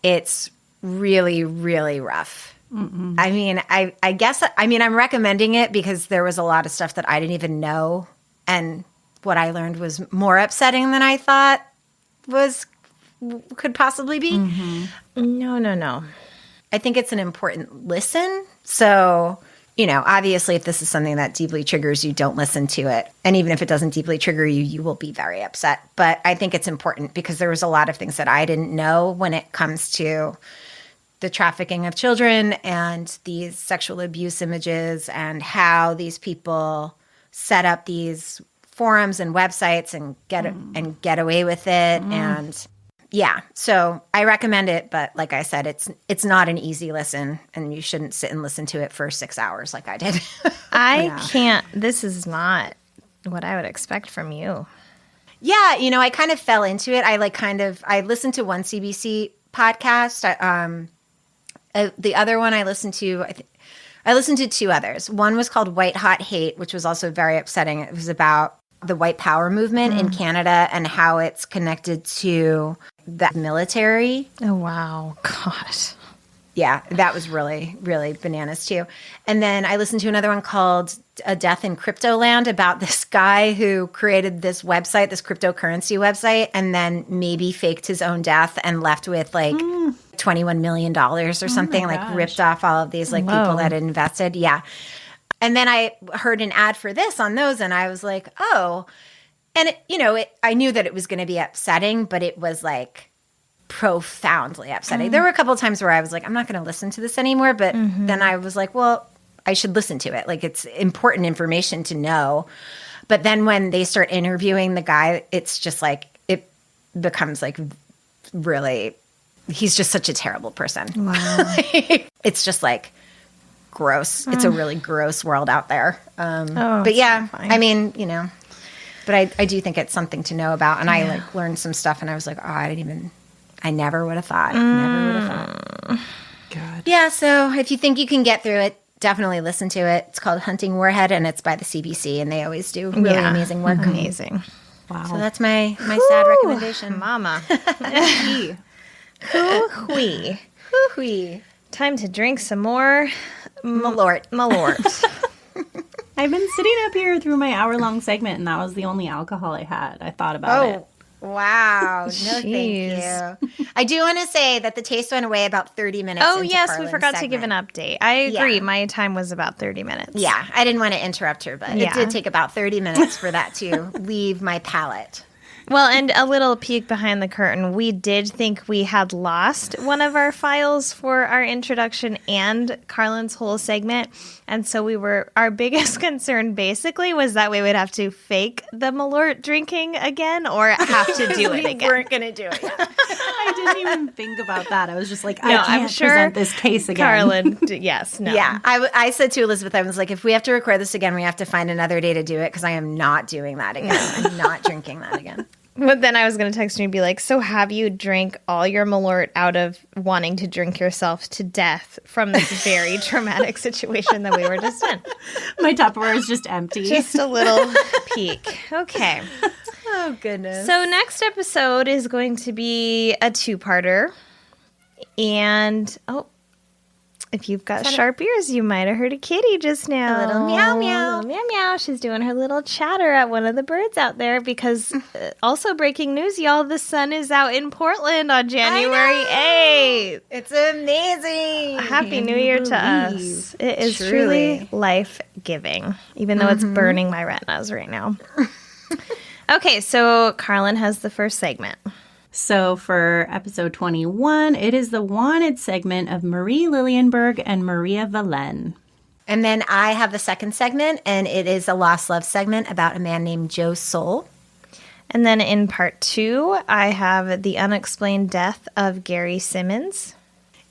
it's really, really rough. I mean, I guess, I'm recommending it because there was a lot of stuff that I didn't even know. And what I learned was more upsetting than I thought could possibly be. No. I think it's an important listen. So, obviously if this is something that deeply triggers you, don't listen to it. And even if it doesn't deeply trigger you, you will be very upset. But I think it's important because there was a lot of things that I didn't know when it comes to the trafficking of children and these sexual abuse images and how these people set up these forums and websites and get away with it. And yeah, so I recommend it, but like I said, it's not an easy listen, and you shouldn't sit and listen to it for 6 hours like I did. I can't. This is not what I would expect from you. Yeah, I kind of fell into it. I listened to one CBC podcast. The other one I listened to, I listened to 2 others. One was called White Hot Hate, which was also very upsetting. It was about the white power movement in Canada and how it's connected to the military. Oh, wow. God. Yeah, that was really, really bananas too. And then I listened to another one called A Death in Crypto Land about this guy who created this website, this cryptocurrency website, and then maybe faked his own death and left with like $21 million or something, like ripped off all of these like people that had invested. Yeah. And then I heard an ad for this on those and I was like, oh. And, I knew that it was going to be upsetting, but it was like profoundly upsetting. There were a couple of times where I was like, I'm not going to listen to this anymore. But then I was like, well, I should listen to it. Like, it's important information to know. But then when they start interviewing the guy, it's just like, it becomes like really, he's just such a terrible person. Wow. It's just like gross. It's a really gross world out there. But yeah, I mean, but I do think it's something to know about. And I like learned some stuff and I was like, oh, I never would have thought. Never would have thought. God. Yeah, so if you think you can get through it, definitely listen to it. It's called Hunting Warhead, and it's by the CBC, and they always do really amazing work. Amazing. Wow. So that's my sad recommendation. Mama. Hoo-wee. Hoo-wee. Time to drink some more Malort. I've been sitting up here through my hour-long segment, and that was the only alcohol I had. I thought about it. Wow. No, thank you. I do want to say that the taste went away about 30 minutes Oh, into yes, we Karlin's forgot to segment. give an update. I agree. My time was about 30 minutes. Yeah, I didn't want to interrupt her, but it did take about 30 minutes for that to leave my palate. Well, and a little peek behind the curtain, we did think we had lost one of our files for our introduction and Karlin's whole segment. And so our biggest concern basically was that we would have to fake the Malort drinking again or have to do it again. We weren't going to do it. I didn't even think about that. I was just like, I No, can't I'm sure present this case again. Karlin, yes, no. Yeah, I said to Elizabeth, I was like, if we have to record this again, we have to find another day to do it because I am not doing that again. I'm not drinking that again. But then I was going to text you and be like, so have you drank all your Malort out of wanting to drink yourself to death from this very traumatic situation that we were just in? My Tupperware is just empty. Just a little peek. Okay. Oh, goodness. So next episode is going to be a 2-parter. And, if you've got sharp ears, you might have heard a kitty just now. A little meow meow. A little meow meow. She's doing her little chatter at one of the birds out there because also breaking news, y'all, the sun is out in Portland on January 8th. It's amazing. Happy New Year to us. It is truly life-giving, even though it's burning my retinas right now. Okay, so Karlin has the first segment. So for episode 21, it is the wanted segment of Marie Lilienberg and Maria Valen. And then I have the second segment, and it is a lost love segment about a man named Joe Soul. And then in part 2, I have the unexplained death of Gary Simmons.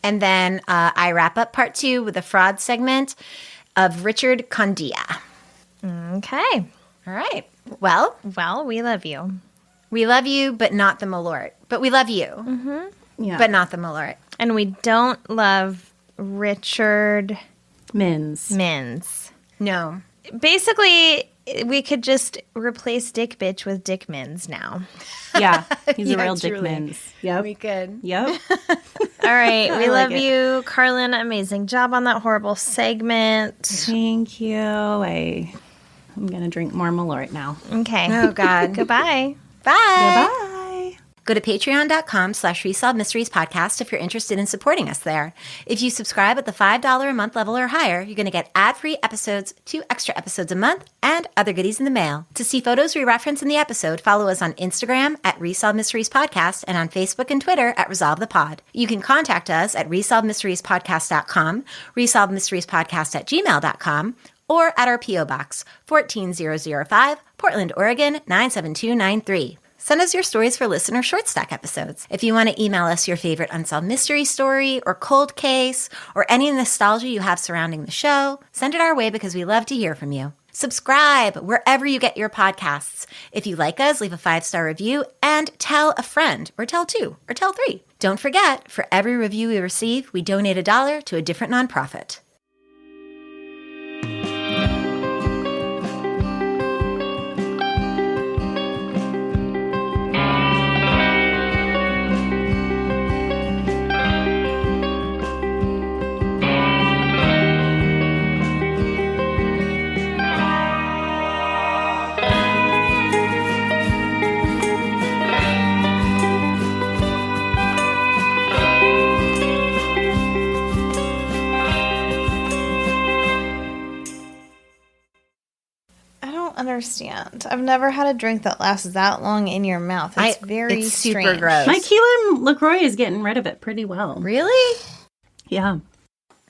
And then I wrap up part 2 with a fraud segment of Richard Condia. Okay. All right. Well, we love you. We love you, but not the Malort. But we love you, but not the Malort. And we don't love Richard Mins. No. Basically, we could just replace Dick Bitch with Dick Mins now. Yeah, he's a real truly. Dick Mins. Yep. We could. Yep. All right. We love it. you, Karlin. Amazing job on that horrible segment. Thank you. I'm going to drink more Malort now. Okay. Oh, God. Goodbye. Bye. Bye. Go to patreon.com/Resolved Mysteries Podcast if you're interested in supporting us there. If you subscribe at the $5 a month level or higher, you're going to get ad-free episodes, 2 extra episodes a month, and other goodies in the mail. To see photos we reference in the episode, follow us on Instagram at Resolved Mysteries Podcast and on Facebook and Twitter at Resolve the Pod. You can contact us at resolvedmysteriespodcast.com, resolvedmysteriespodcast@gmail.com, or at our P.O. Box, 14005, Portland, Oregon, 97293. Send us your stories for listener short stack episodes. If you want to email us your favorite unsolved mystery story or cold case or any nostalgia you have surrounding the show, send it our way because we love to hear from you. Subscribe wherever you get your podcasts. If you like us, leave a 5-star review and tell a friend or tell 2 or tell 3. Don't forget, for every review we receive, we donate $1 to a different nonprofit. understand. I've never had a drink that lasts that long in your mouth. It's super strange. gross. My key lime LaCroix is getting rid of it pretty well. Really? Yeah.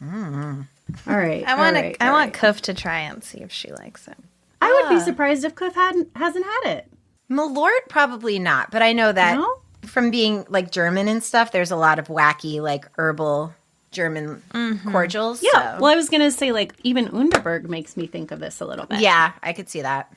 All right. I want Cuff to try and see if she likes it. I would be surprised if Cliff hasn't had it. Malort, probably not. But I know that from being like German and stuff, there's a lot of wacky like herbal German cordials. Yeah. So. Well, I was going to say like even Underberg makes me think of this a little bit. Yeah, I could see that.